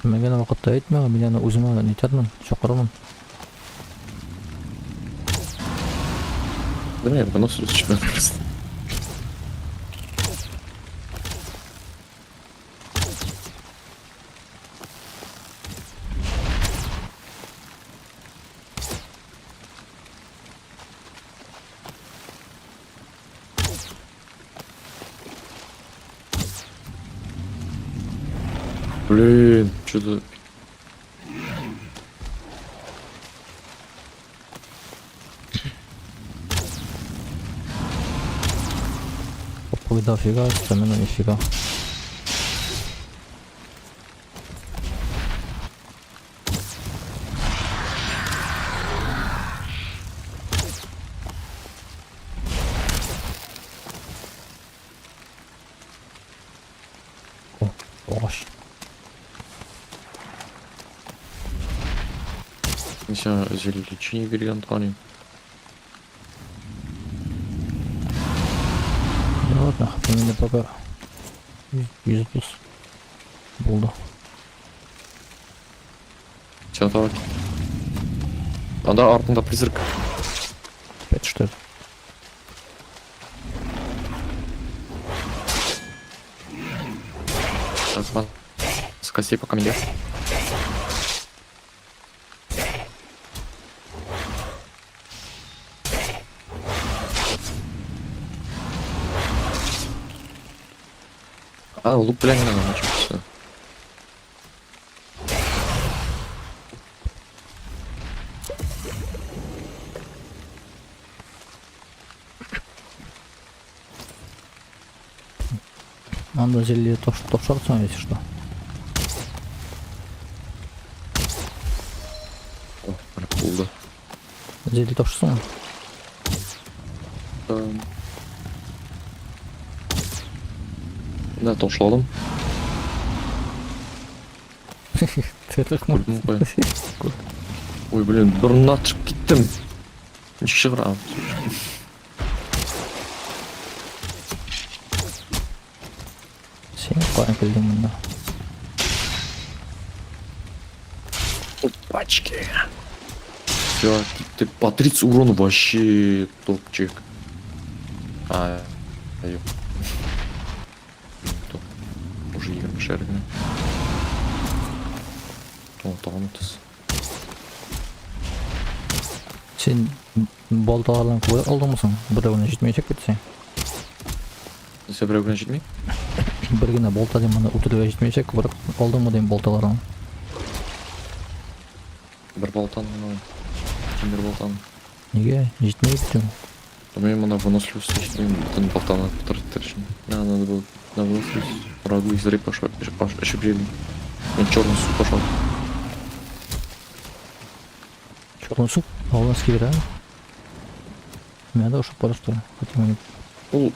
Sen ben gene vakitte etme, ben yani uzuma neterdim, şoqırmın. Да не, вынос с чемпионата просто. Блин, что-то... Попой дофига, стамина нифига. О, оғаш. Нельзя зелье лечения берген тани. Ne ладно, benimle poka 130 buldu. Sen так. Анда артында призрак. 5-4. Так, скосей пока меня. А, лук глянь надо начался. Надо зелье топшарцем, если что. О, прикол, да. Зелье топшарцем. Да, тошладым. Терлік ма? Көрдім ғой. Ой, блин, бұрынна шығып кеттім. Неше шығырам. Сен қойын келдің мұнда. Опачки. Все, ты по 30 урона вообще топчик. Ёп. Топ. Уже играм шергами. О, тағамытыз. Сен болталардан көбірек алдың мұсың? Біреуіне жетмейсек кетсең. Сен бір өкіне жетмей? Біргіне болта дейм, мұнда ұтырға жетмейсек көбірек алдың мұ дейм болталардан. Бір болтан, бір болтан. Неге? Жетмей бітің. Мен мына выносливость жетмеймін, бүтін болтаны бұтырттыр үшін. Надо было на выносливость врагу из рыб ашып жедім. Мен черный суп пошел. Черный суп? Алланский бер, а? Мен да ушып бара что ли? Хотя мен... Ол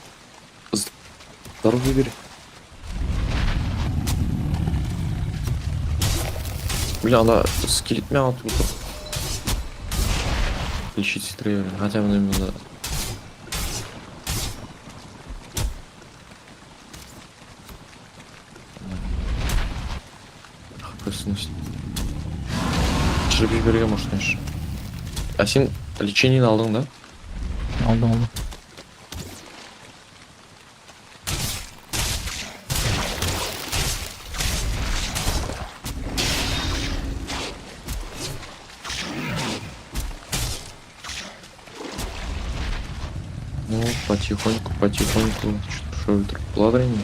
здоровье бер. Бля, она скелет мяу тут. Лечить сестры, хотя бы именно... смысле? Шіріп жіберген может, конечно. А сен лечениені алдың да? Алдым. Ну, потихоньку, что это, плавание.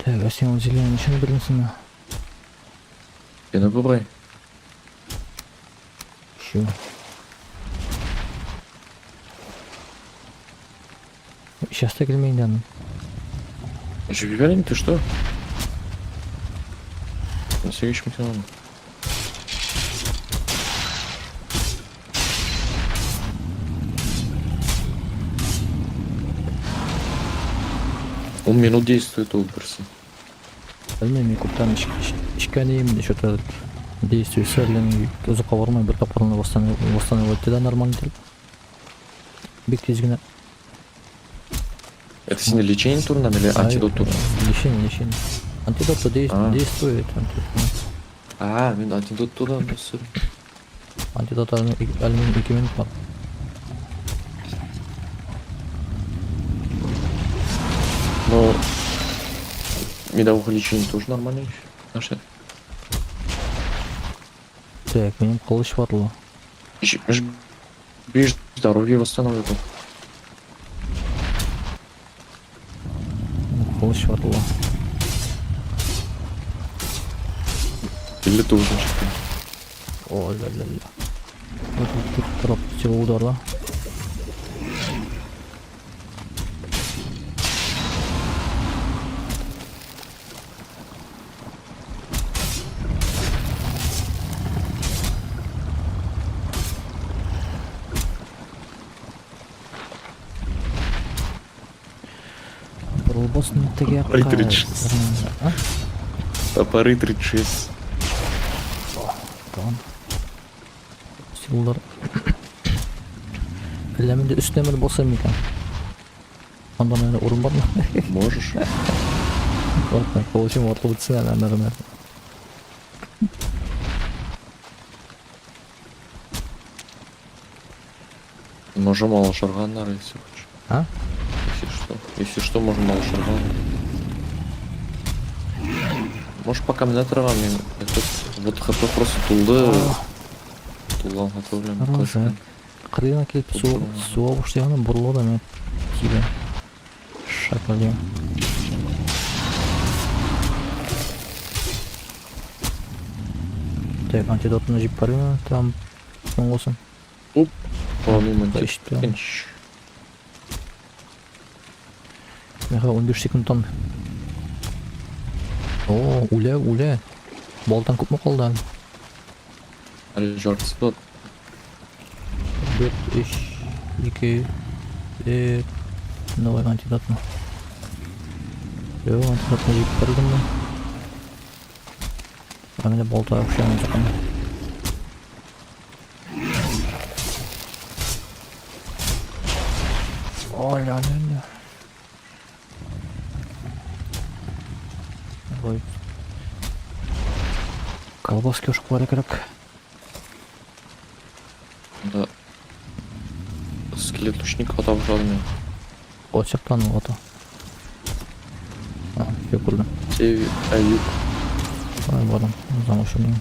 Так, а сен зеленый ничего не білінсің? Бені бұбай. Еще. Сейчас-то келмейін дәнім. Жібе берейін, ты что? На следующем сезоне. Он минут действует образы. Білмеймін, көптен ішкәнеймін, что-то действие сәлін ұзаққа бармай бір тапқырына восстанавливать да нормально деліп. Бек тез генә. Это сине лечение турнам или антидот турнам? Лечение. Антидот действует. А, мен антидот турнам да сыр. Антидот әлмен 2 минут бар. Но медового лечения тоже нормально еще. Знаешь, Так, менің қылыш барлы. Бежишь, здоровье восстанавливает. Қылыш барлы. Или ты уже что-то. О, ля-ля-ля. Тут тұрап сила ударла. Бұрылбасын теге Ай, 36. Топоры 36. Tamam. Silahlar. Eleminde üstlemeli bolsa mı kan? Ondan öyle urun var mı? Можешь. Bakma, получим orta bitsin yani anlarım. Можем мало шарганар, если хочешь. А? Если что, можем мало шарган. Может пока меня травами. Вот хп просто тулды. Тулан готовлен. Хорошо. Қырына келіп суға ұштағаны бұрылы да мен тиді. Шакалден. Так, антидотыны жеп барына, там соң болсын. Помимо Почти. тенч. Меха 15 секундтан. О, уля. Балтан көп ма қалды әлі? Әлі жарты спот. 4, 3, 2, 1. Давай антидотны. Yok, антидотны жеп бардым да. Әміне балта өкшәнен жақын. Ой. Ой. Колбаски ушық бар керек. Да. Скелет лучника атап жадым. От жақтан ото. Кеп көрдім. Север, юг. Ай, бардым. Замы шөлейін.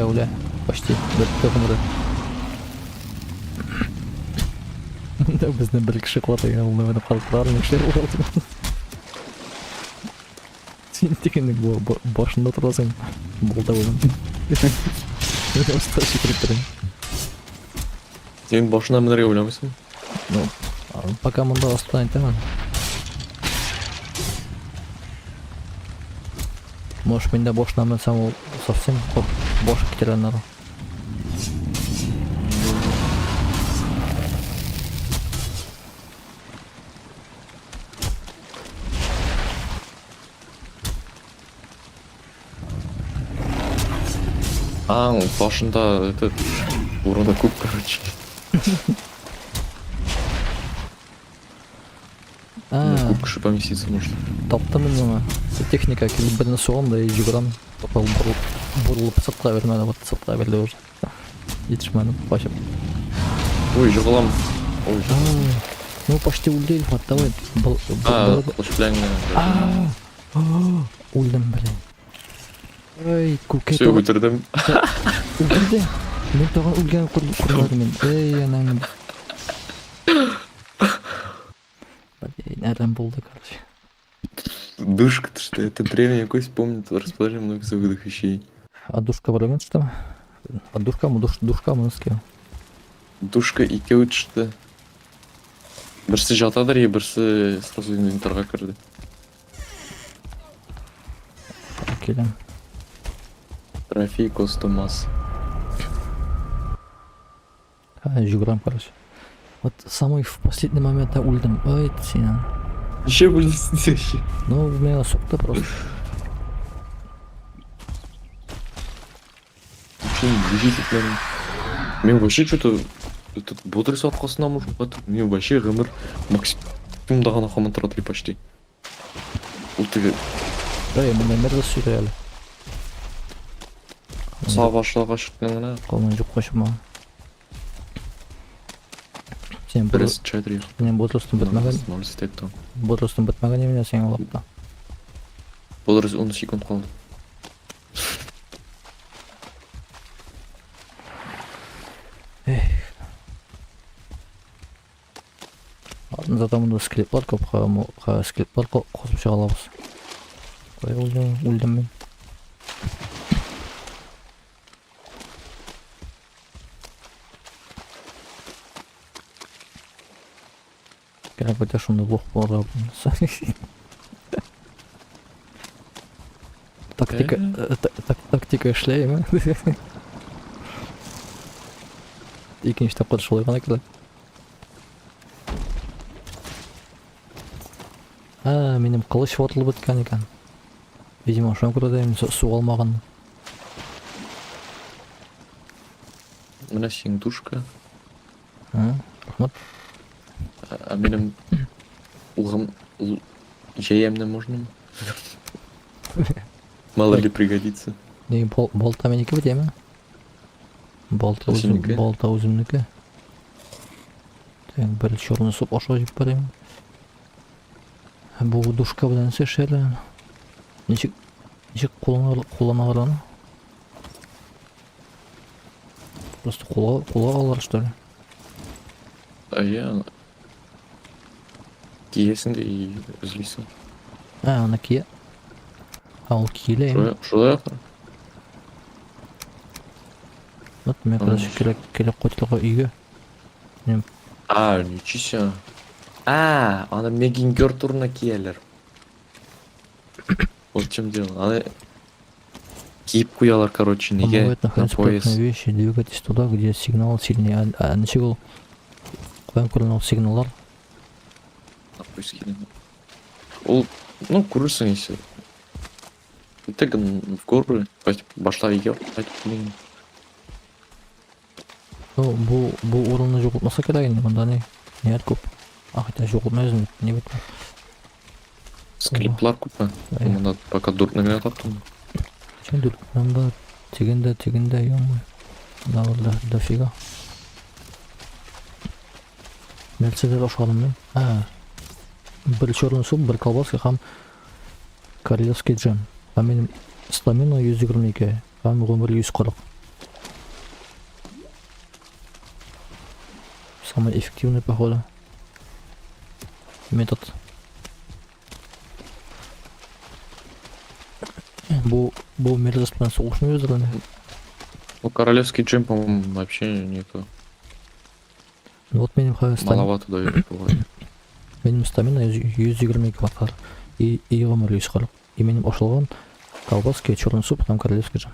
Уля. Почти. Бір ғымыры. Да, біздің бір кіші қуаты ғалына өні қалықтырарын екшер болатын. Сен текенің башында тұрасың. Болда болын. Өте ұста шекіріп тұрын. Сенің башына мініре ойламайсың? Ну, Пока мында астан айтамын. Может, менде бош намылсам ол совсем бош кетеренар. Башында этот урона көп, короче. Көп кіші поместиться может. Таптым мен техника келіп бірін соғам да жүгірам. Ол бұрылып сыртқа бермеді, вот сыртқа берді уже. Етішмәдім, қашып. Ой, жығылам. Ой, Ну, почти ульдей, вот давай. қылышпіләңі. Ульдім, блин. Ой, көке. Все, өтірдім. Ульді. Мен тоған ульген құрмады мен. Эй, анаңын. Блин, әрім болды, короче. Душка, ты что? Это древняя кость помнит расположение многих забытых вещей. А душка бар емес, что? А душка мы скел. Душка екеуі түсті. Бірсі жатадыр, бірсі сразу инвентарға кірді. Келем. Трофей Костомас. Жүгірам, короче. Вот самый в последний момент ульдім. Ой, сенен. Еще вылезти вообще. Ну, меня соқты просто. Вообще не бежите к нам. Мен вообще что-то... Этот бодрый отқасына может быть. Мен вообще ғымыр максимумда ғана қаман тұрады почти. Ол тігі... Эй, мұндай мерзіс сөйді әлі. Саға ашылаға шыққан ғана. Қолмен жүк қошып маған. Сен Біріз чайдыр ең. мен бодростың бітмеген. Может стать там. Бодростың бітмеген еміне сен олапта. Бодрый 10 секунд қалды. Зато мұнда скелетлар көп, скелетлар қосып шыға алабыз. Қой өлдім мен. Керек өте шынды блок болар. Тактика эшлейм. Екінші тапқыр шылай ғана келеді. Менің қылыш отылып біткен екен. Видимо, шын көрдеймін су алмаған. Мына сен душка. Рахмат. А менің ұлғым жаямны можно ма? Мало ли пригодится. Не, болта менікі біде ме? Болта өзімнікі. Бір чорны суп ашқа жеп барайым. Бұл душка білән сешелі. Нешік қолана қараны? Просто қолға алар, что ли? А я... Киесің де и үзлейсің. Ана кие. Ол киелі ең. Шулай ақыр? Вот, мен қазір келек қойтылға үйге. Ничего себе. Ана мегингер турына киелер. Вот в чем дело. Ана киіп қоялар, короче, неге Помогает на находить пояс. спрятанные вещи, двигайтесь туда, где сигнал сильнее. Ничек ол? Қоян көрген ол сигналдар? На пояс киелер. Ол, ну, көрірсің есі. Тек в горы, башла егер, айтып білейін. Бұл орынны жоғылтмаса керек енді, мұнда не көп. Хотя жоғылтмайыз, не бітті. Скриплар көп па? Мұнда пока дұртныңа таптым. Чем тут? Мында тегенде, ё-моё. Да, дофига. Мельцедер ашқаным мен. Бір черный суп, бір колбаска, хам королевский джем. А менің стамина 122, хам ғұмыр 140. Самый эффективный, походу, метод. Бұл мерзостан соғышын өздіріне. Ну, королевский джем, по-моему, вообще нету. Вот benim Маловато дает бывает. benim stamina 122 ваттар. И ғұмыр 140. И benim ошолгон колбаски, черный суп, там королевский же.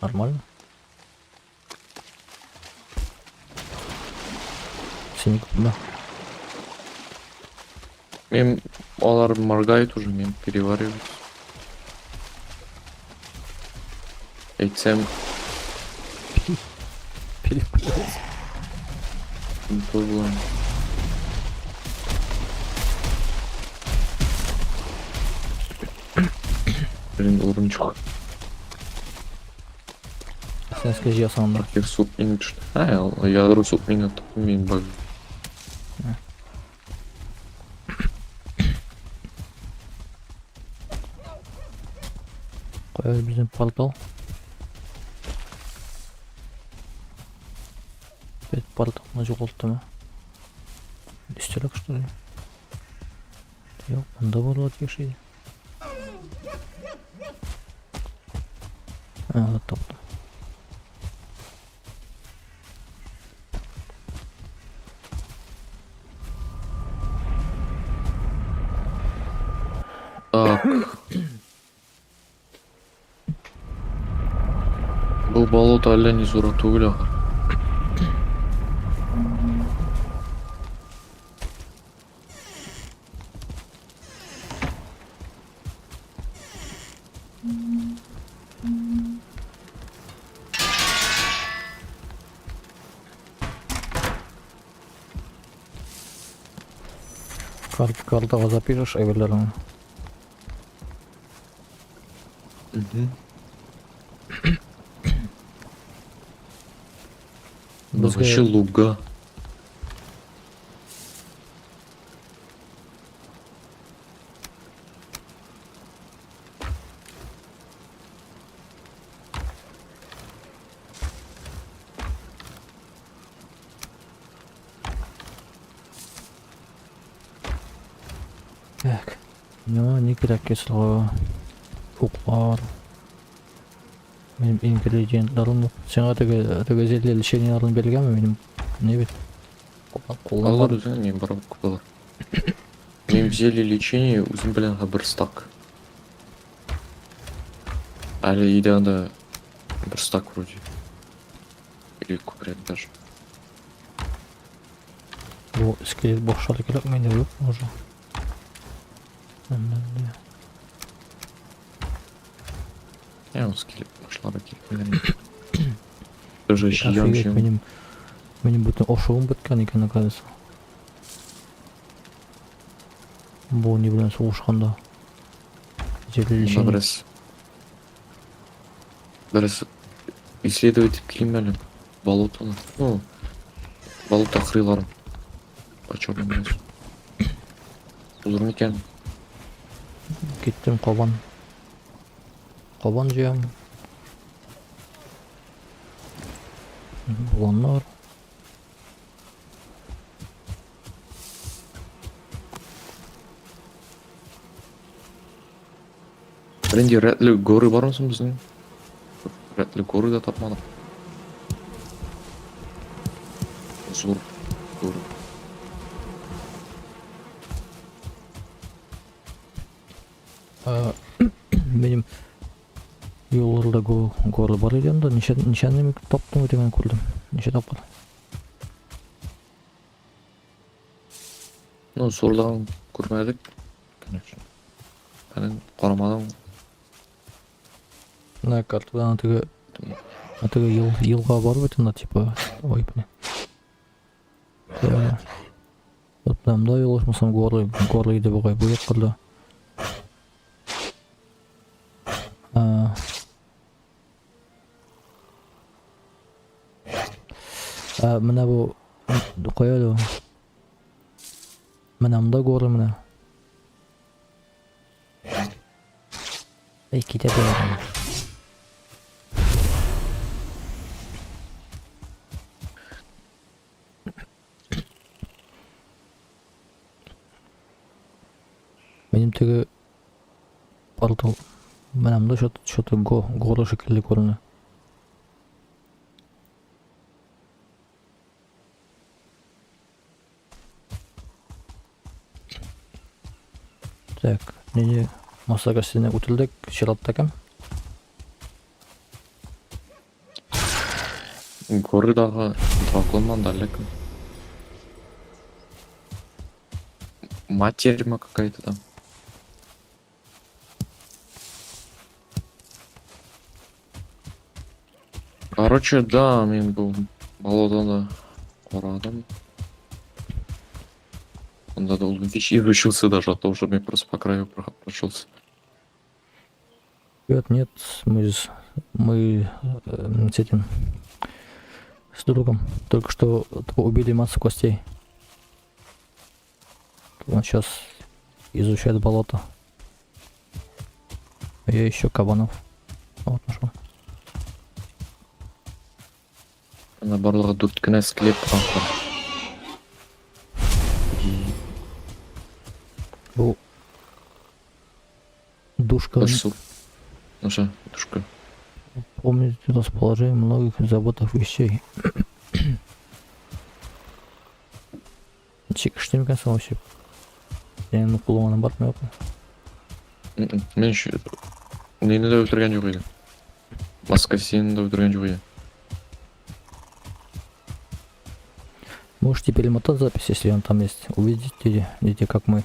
Нормально. Синий да. Мен олар моргает уже, мен перевариваюсь. Айтсам, той булам. Блин, урынчук. Сенске жиясаңда. Архив суп минут что? Ядро суп минут. Мен баг. Коя биздин портал. Бет порталына жоголттума? Истелек что ли? Yok, bunda болады кешейди. Вот топту. Так. Бұл болото әлі не зора түгіл ағыр. Картага запишешь эверлерин. Вообще луга. Так. Не керек кесілгі. Уклар. Benim ingredient-larım yok. Sana тегі зелье леченияларын берілгенме менің не бет? Алар өзің мен барып купалар. Мен зелье лечение өзім білен бір стак. Әлі идеанда бір стак вроде. Или көбірек даже. Bu iskelet boşalı керек менде yok уже. Я он скелет пошла келіп. Даже жиям. Менің бүтін ошуым біткен екен оказывается. Бұл не білен соғышқанда. Біраз исследовать етіп келейін әлі. Болотаны. Ну, болото қырыларын. По черным лесу. Olur екен. Gittim koban. Koban жиям. Bulanlar. Бірінде рәтлі горы бар мısın біздің? Рәтлі горы да тапмадық. Зор горы. Benim yollarda горы бар екен да, нишаны таптым деген көрдім. Неше тапқан? Ну, сорлаған көрмедік. Конечно. Әнін қарамадым. На картадан атығы елға бар бетін да, типа, ой, блин. Вот там, да, елошмасам горлы иді бұғай, бұл еққырда. Мына бұл қояды. Мынамда горы мына. Ай, кетеді барам. Benim teki pardon. Mınamda что-то горы шекілі көріні. Так, неде массагасына утылдык шыратта кем? Горыдағы драконман далеко. Матерь какая-то там. Короче, да, мен бұл болотаны орадым. Он да долго вещь изучился даже, а то уже мне просто по краю прошелся. Нет, мы с этим, с другом только что убили массу костей. Он сейчас изучает болото. А я еще кабанов. Вот нашел. Ана барлығы 4 кінә склеп қалды. Бұл душка. Наша душка. Помните расположение многих заботов вещей. Чек штемекасы вообще. Сенің құлығына бар ма жоқ па? Мен еще нені де өлтірген жоқ еді. Маска сені де өлтірген жоқ еді. Можете перемотать запись, если он там есть. Увидите, как мы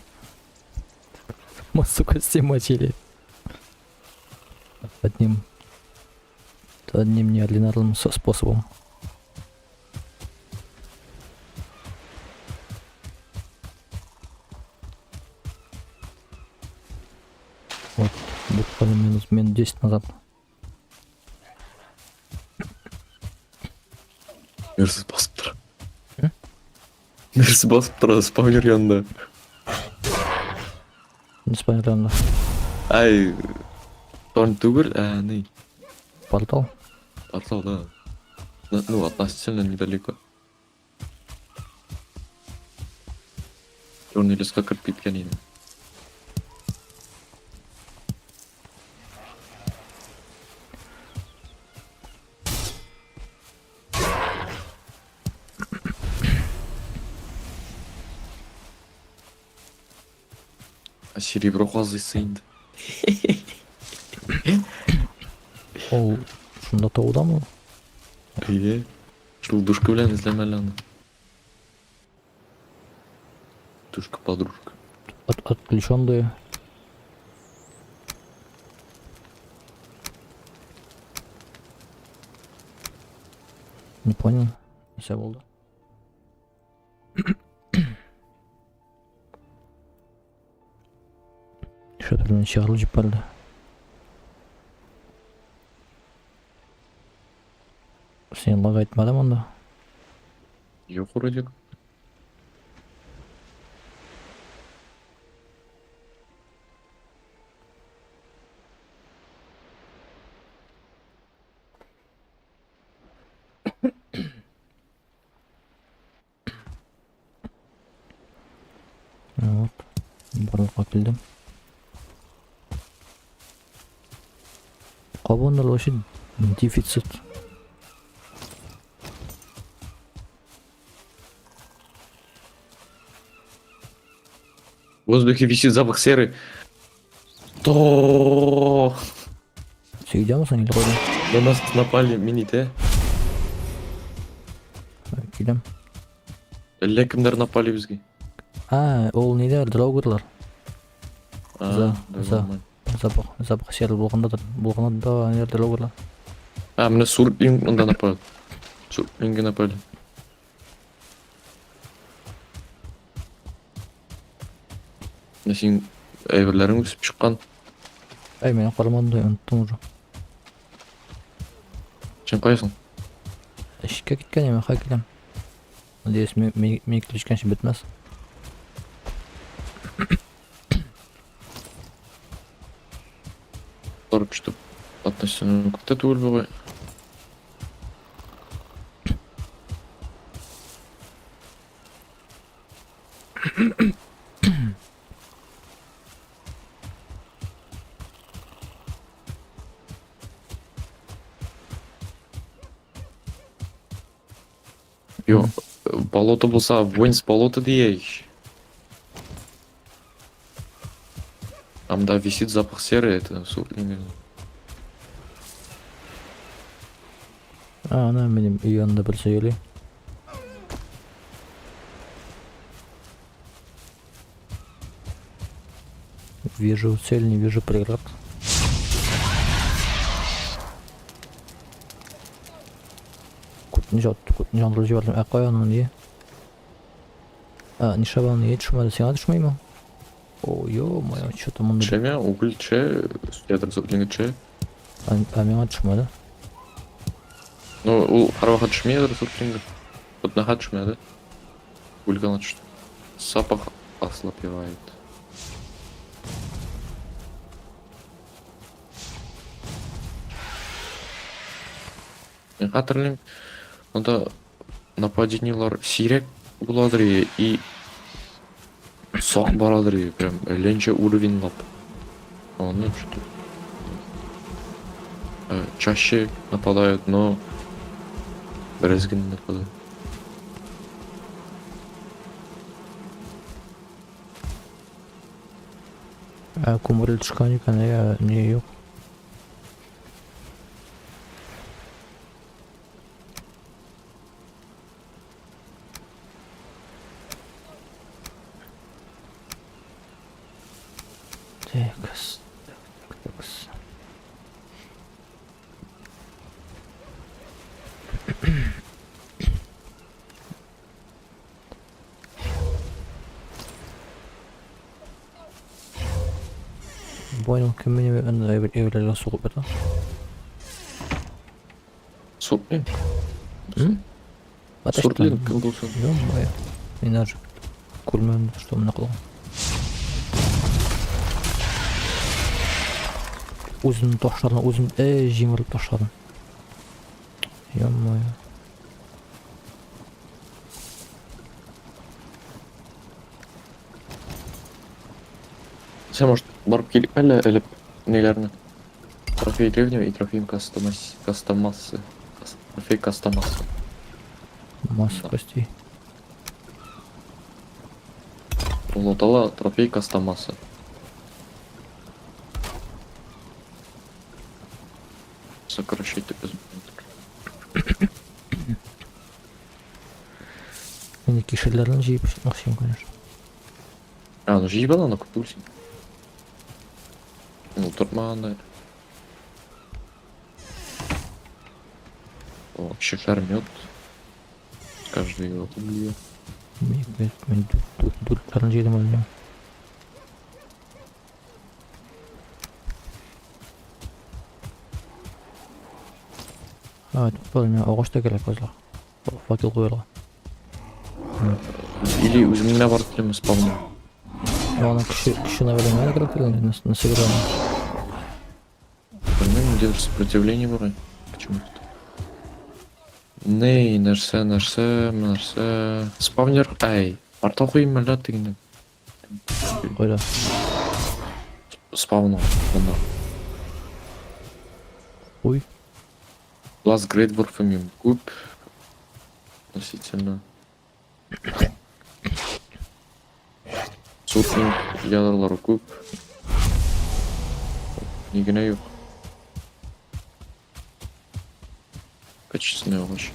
массу костей мочили. Одним неординарным способом. Вот, буквально минут 10 назад. Мерсіз басып тұр. Мерсіз басып тұр, спавнер янында. Не спойлерно. Ай, тон түгіл, не? Портал? Портал, да. Ну, относительно недалеко. Черный лес как кіріп еді. А серебро қазысы енді. Ол шында таудамы? Иә. Душка білән ізлемәлі аны. Душка подружка. Отключенные. Не понял. Все болды. Что-то блин чарл жіппарды. Сен лаг айтмадым онда. Жоқ вроде. Вот. Барлыққа келдім. Қабондар вообще дефицит. В воздухе висит запах серы. То. Сөйдеміз они вроде. На нас напали мините. Келем. Лекімдер напали бізге. Ол нелер драугерлар. Да, За. нормально. Запах серіл болғанда нелер драугерлар. Міне сур инда напали. Сур инге напали. Сен әйбірлерің өсіп шыққан. Мен қарамадым, ұмыттым уже. Сен қайсың? Ішке кеткен емен қай келем. Надеюсь, мен ключкенше бітмес. Торып что относительно как-то түгіл бе ғой. Yo, болото болса, вонь с болота дейік. Там, да, висит запах серы, это суплинг. Ана менин үй янында бір сөйлей. Вижу цель, не вижу преград. Кутын жандырып жібердім. Қой анын не? Нишабаны ет шумады, сен düşmей ма? О, ё-моё, что-то мында. Чеме, уголь, че, ядер суплинг, че. Мен düşmedi. Ну, у харваха düşmей ядер суплинг. Поднаха düşmей, да? Угольгана düştü. Запах ослабевает. Мен хатırlayayım. Onda нападениялар сирек буладыр и сок барадыр прям ленче уровень лап. Он что-то чаще нападают, но резгин нападают. Кумырыл түшкөн экен, эмне жок. Tekс. Понял, ко мне эвелерге сугуп берди. Суплинг? Аташтан. Суплинг ким болсун? Ё-моё. Мен даже көрмөдүм, что мына кылган. Өзүмдүн таштарын өзүм жимирип таштадым. Ё-моё. Sen может барып келип эле элеп нелерни? Трофей древнего и трофей кастомасы. Трофей кастомасы. Масса костей. Улутала трофей кастомасы. Сокращать так Мен кишелерден жейіп максим, конечно. Ну жей бала на купулсин. Ну турманы. Вообще шармет. Каждый его убьет. Мен дурттарын жейдім әлі. Тут был мен оғашта керек өзлі. Факел қойырға. Или өзіміне барып келемін спавна. Ана кіші навелемені керек деген, насыгыраны. Білмеймін, где-то сопротивление бар. Почему-то. Ней, нәрсе. Спавнер, ай. Портал қойым әлі дегенде. Қойда. Спавну. Ой. Last Great Warframe куб. Относительно. Сутлинг ядерлары көп. Негене yok. Качественный овощ.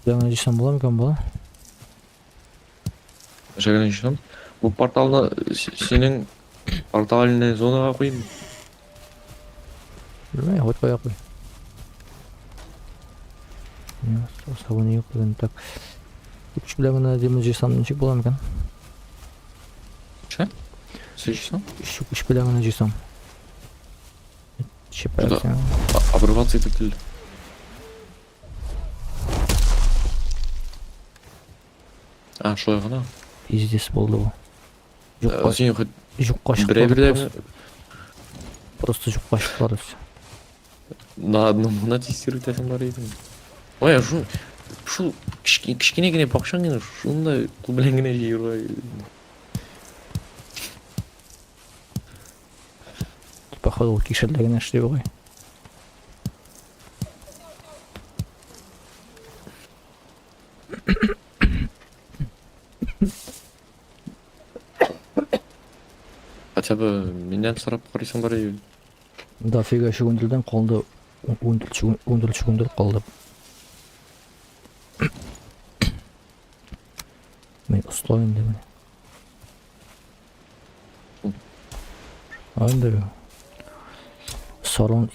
Жаңа жесем бола екен бала? Жаган жинам. Бұл порталны сенің портальный зонаға қойын. Білмей, хоть қоя қой. Сабыны yok деген так. Үш біләңіне деміз жесам нешек бола екен? Че? Сежесам? Үш біләңіне жесам. Шепаяк сен. Обрываться етіп келді. Шулай ғана? Пиздец болды бұл. Сен хоть Жұққа бір Просто жұққа шықпады все. на одном тестировать әсім бар едің. ой ушул кичкенегине бакчаңыз ушундай кул менен гана жей турбайбы. Походу кишерлеген эшлеп кой. Хотя бы менден сурап карасаңдар эле. Дофига шүгүндүлдөн колду үндүрүп калды. Мен устойм деп. Анда сорон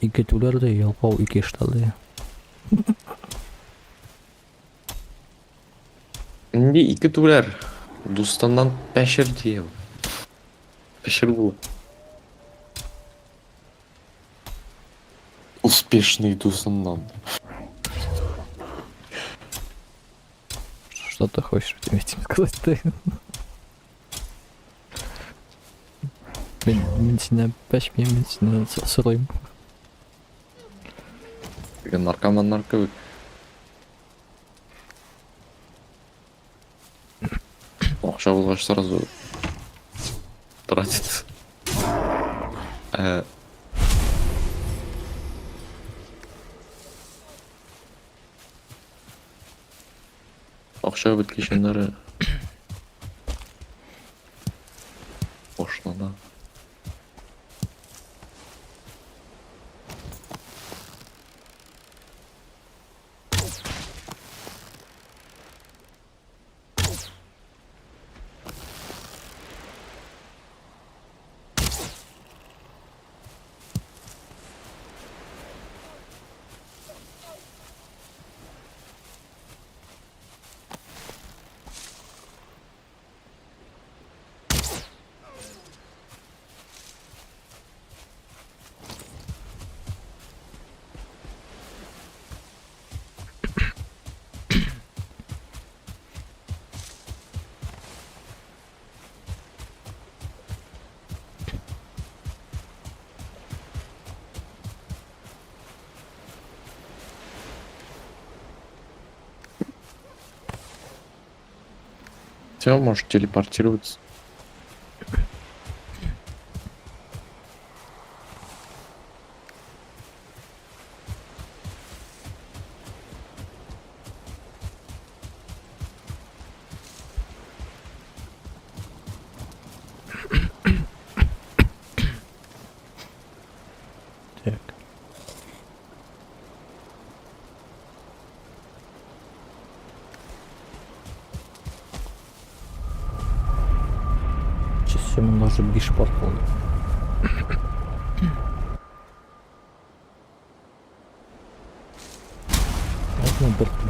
ике түлөрдө ялпоо ике шталды. Эмне ике түлөр дустандан пешер диев. Пешер бул. Успешный дусандан. Что ты хочешь этим сказать? Ты? Мен сені пәшмеймін, мен сені сұраймын. Деген наркомандар көп. Акча болгоч сразу тратит. Акча бүткешендер ошнада. Все, может телепортироваться. Так. Система даже бишпорт болды.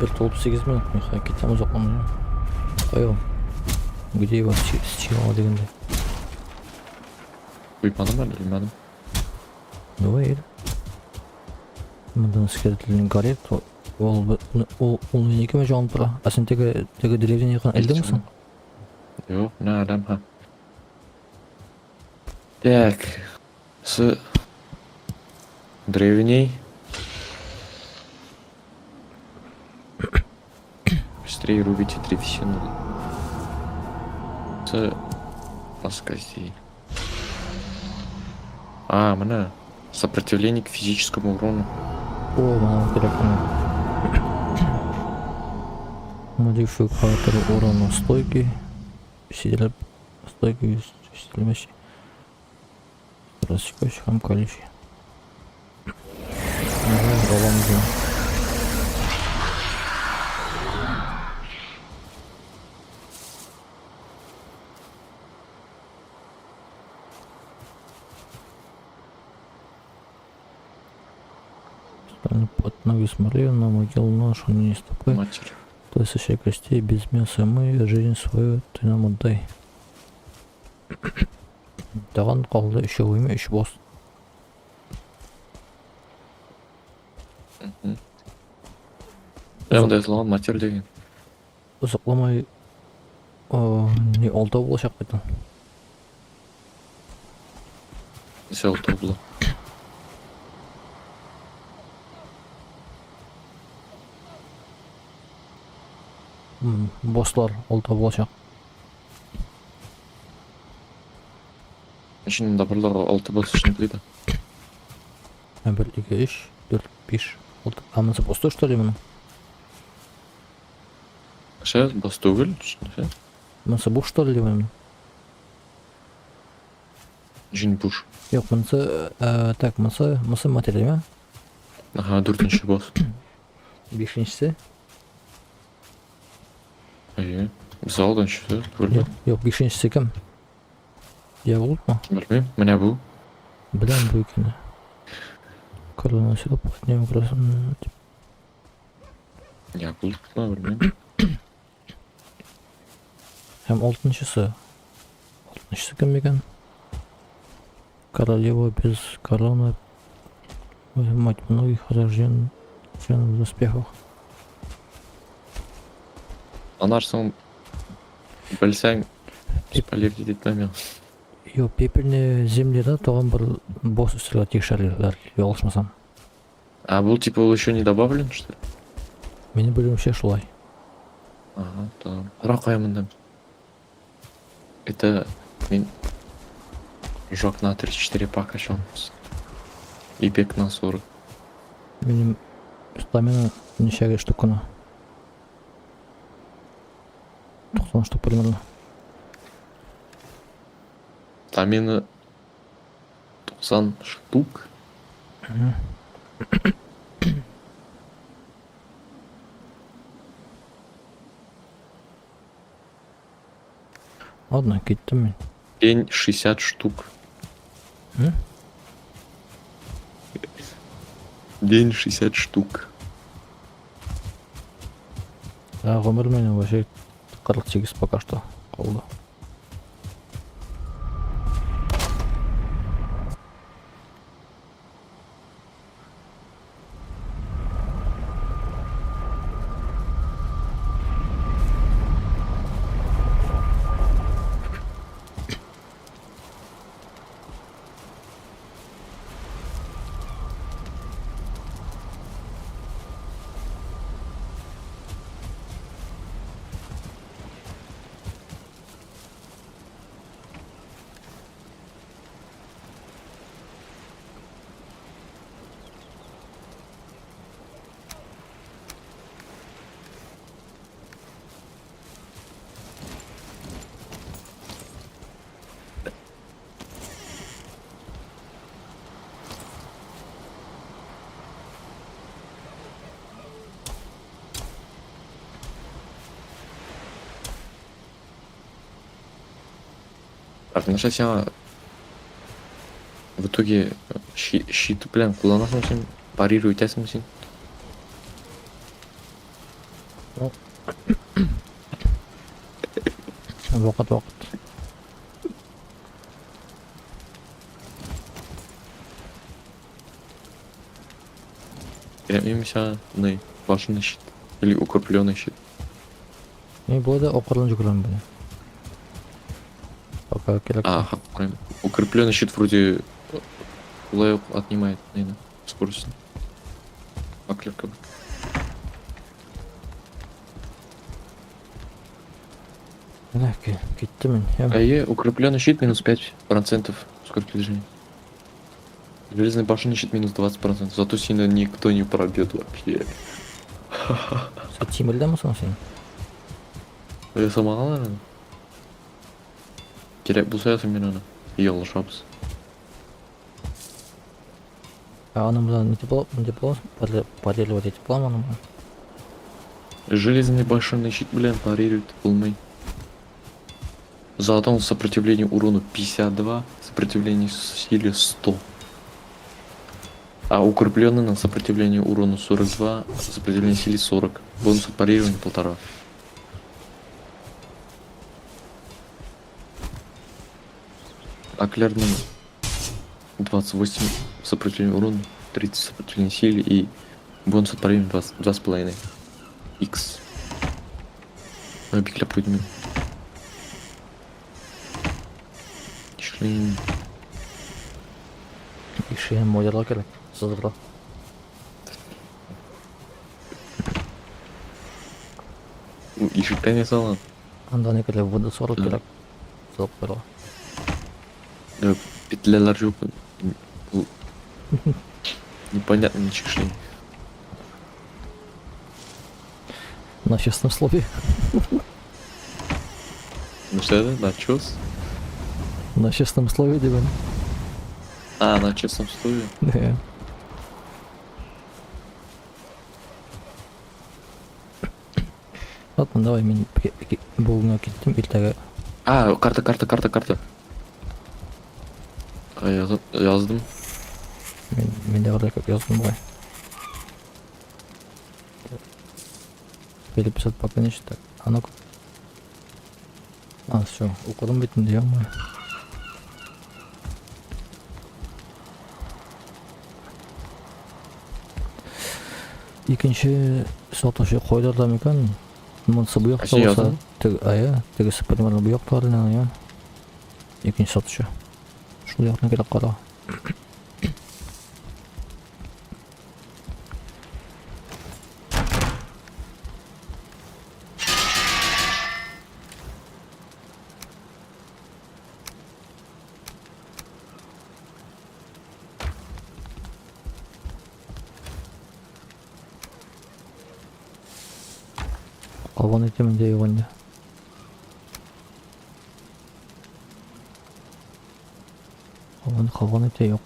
Bir толып 8 минут, мен кетеміз оқамыз. Қайыл. Где его счила дегенде? Uyumadım ben, uyumadım. Давай ел. Мындан скелетілін гарет, ол неге ме жоғын тұра? А сен теге деревден еқан әлді мұсың? Yok, ne adam ha. Так, с древней. Быстрее рубите древесину. С плоскостей. А, мына. Сопротивление к физическому урону. О, мынау керек мына. Модификатор урона стойки. Усилитель стойки усиливающий. Рассекающий хам колющий. Голом. Под ноги смотрел на могилу нашу, не стопы. Матерь. То есть еще костей без мяса мы жизнь свою ты нам отдай. Даган қалды еще ойме, еще босс. Я мындай айтылган матерь деген. Ұзақламай не олда болашақ бетін. Все удобно. Bosslar olta bolacak. Şimdi dabırlar 6 boss için kıydı. 1, 2, 3, 4, 5, 6. Hamısı bosslar что ли bunun? Şey boss değil. Şey. Bunысы bu что ли bunun? Jin Bush. Yok bunысы так bunысы materyal mi? Aha 4. boss. 5-incisi. İyi. Biz aldın şu. Böyle. Yok 5-incisi kim? Diyavol mu? Bilmem. Mene bu. Bilen bu ikini. Kolonu silip atnıyor burasını. Ya bulduk mu bilmem. Hem 6-ncысы. 6-ncысы kim ekan? Королева без короны. Мать многих рожден в успехах. Anarsan bilsen спойлерге детмем я. Yok пепельные земли да тоған бір босс үстіге текшерілер алышмасам. А был типа был еще не добавлен, что ли? Менің білуімше шулай. Ага, tamam. Рақаймын. Это мен жок на 34 пока шампус. И пек на 40. Менің стамина нешеге штук қана. 90 штук примерно. Тамина 90 штук. Ладно, кеттім мен. День 60 штук. М? День 60 штук. Ғұмыр менің вообще 48 пока что қалды. Так, ну сейчас я в итоге щит, блин, куда нас сен парировать этим сен? Вақыт. Я имею на башенный щит или укрепленный щит. Мен бұл да оқырлан жүгірем бұны. Пока керек. Ага, правильно. Укрепленный щит вроде лайок отнимает, наверное, скорость. Аклерка. Міне, кетті мен. Укрепленный щит минус 5% скорость движения. Железный башенный щит минус 20%. Зато сильно никто не пробьет вообще. Сен темірдемісің сен? Я сама наверное. Керек болса я мен ана. И алышабыз. Анымыздан не болады? Парировать етіп бола ма анымға? Железный башенный щит, блин, парирует полный. Зато он сопротивление урону 52, сопротивление силе 100. А укрепленный на сопротивление урону 42, сопротивление силе 40. Бонус от парирования 1,5. Аклерный 28 сопротивление урону, 30 сопротивление силе и бонус от парирования 2,5. X. Ой, бикля пойдем. Шли. Кіші модерла керек. Сыздырла. ишиктен ясалган. Анда некеле вода сору Да. керек. Соп беро. Петлялар жок. Бул непонятно ничек иштейт. На честном слове. Ну что это? Начос? На честном слове дебен. А, на честном слове. Не. Ладно, давай мен бүгүнгө кеттим. Эртеге А, карта. Яздым. мен де кырдай көп жаздым ғой. Келип сат пока нече так. Ана А, все, окудум бетинде ямай. Экинчи сатушы койдурдам экен. Мунсы буякта Качан болса, яздың? тигиси примерно буякта бар эле я. Экинчи сатушы. Ушул жактан келип кара. Калган этемин дейгенде. Калган эте жок.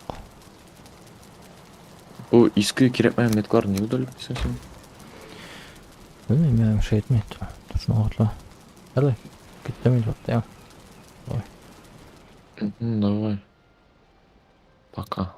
Бу иски керекмеген меткалар эмнеге удалып кетсең сен? Bilmiyorum ya bir şey etmeydi. Şuna atla. Hadi. Git demeyiz hatta ya. Давай. Пока.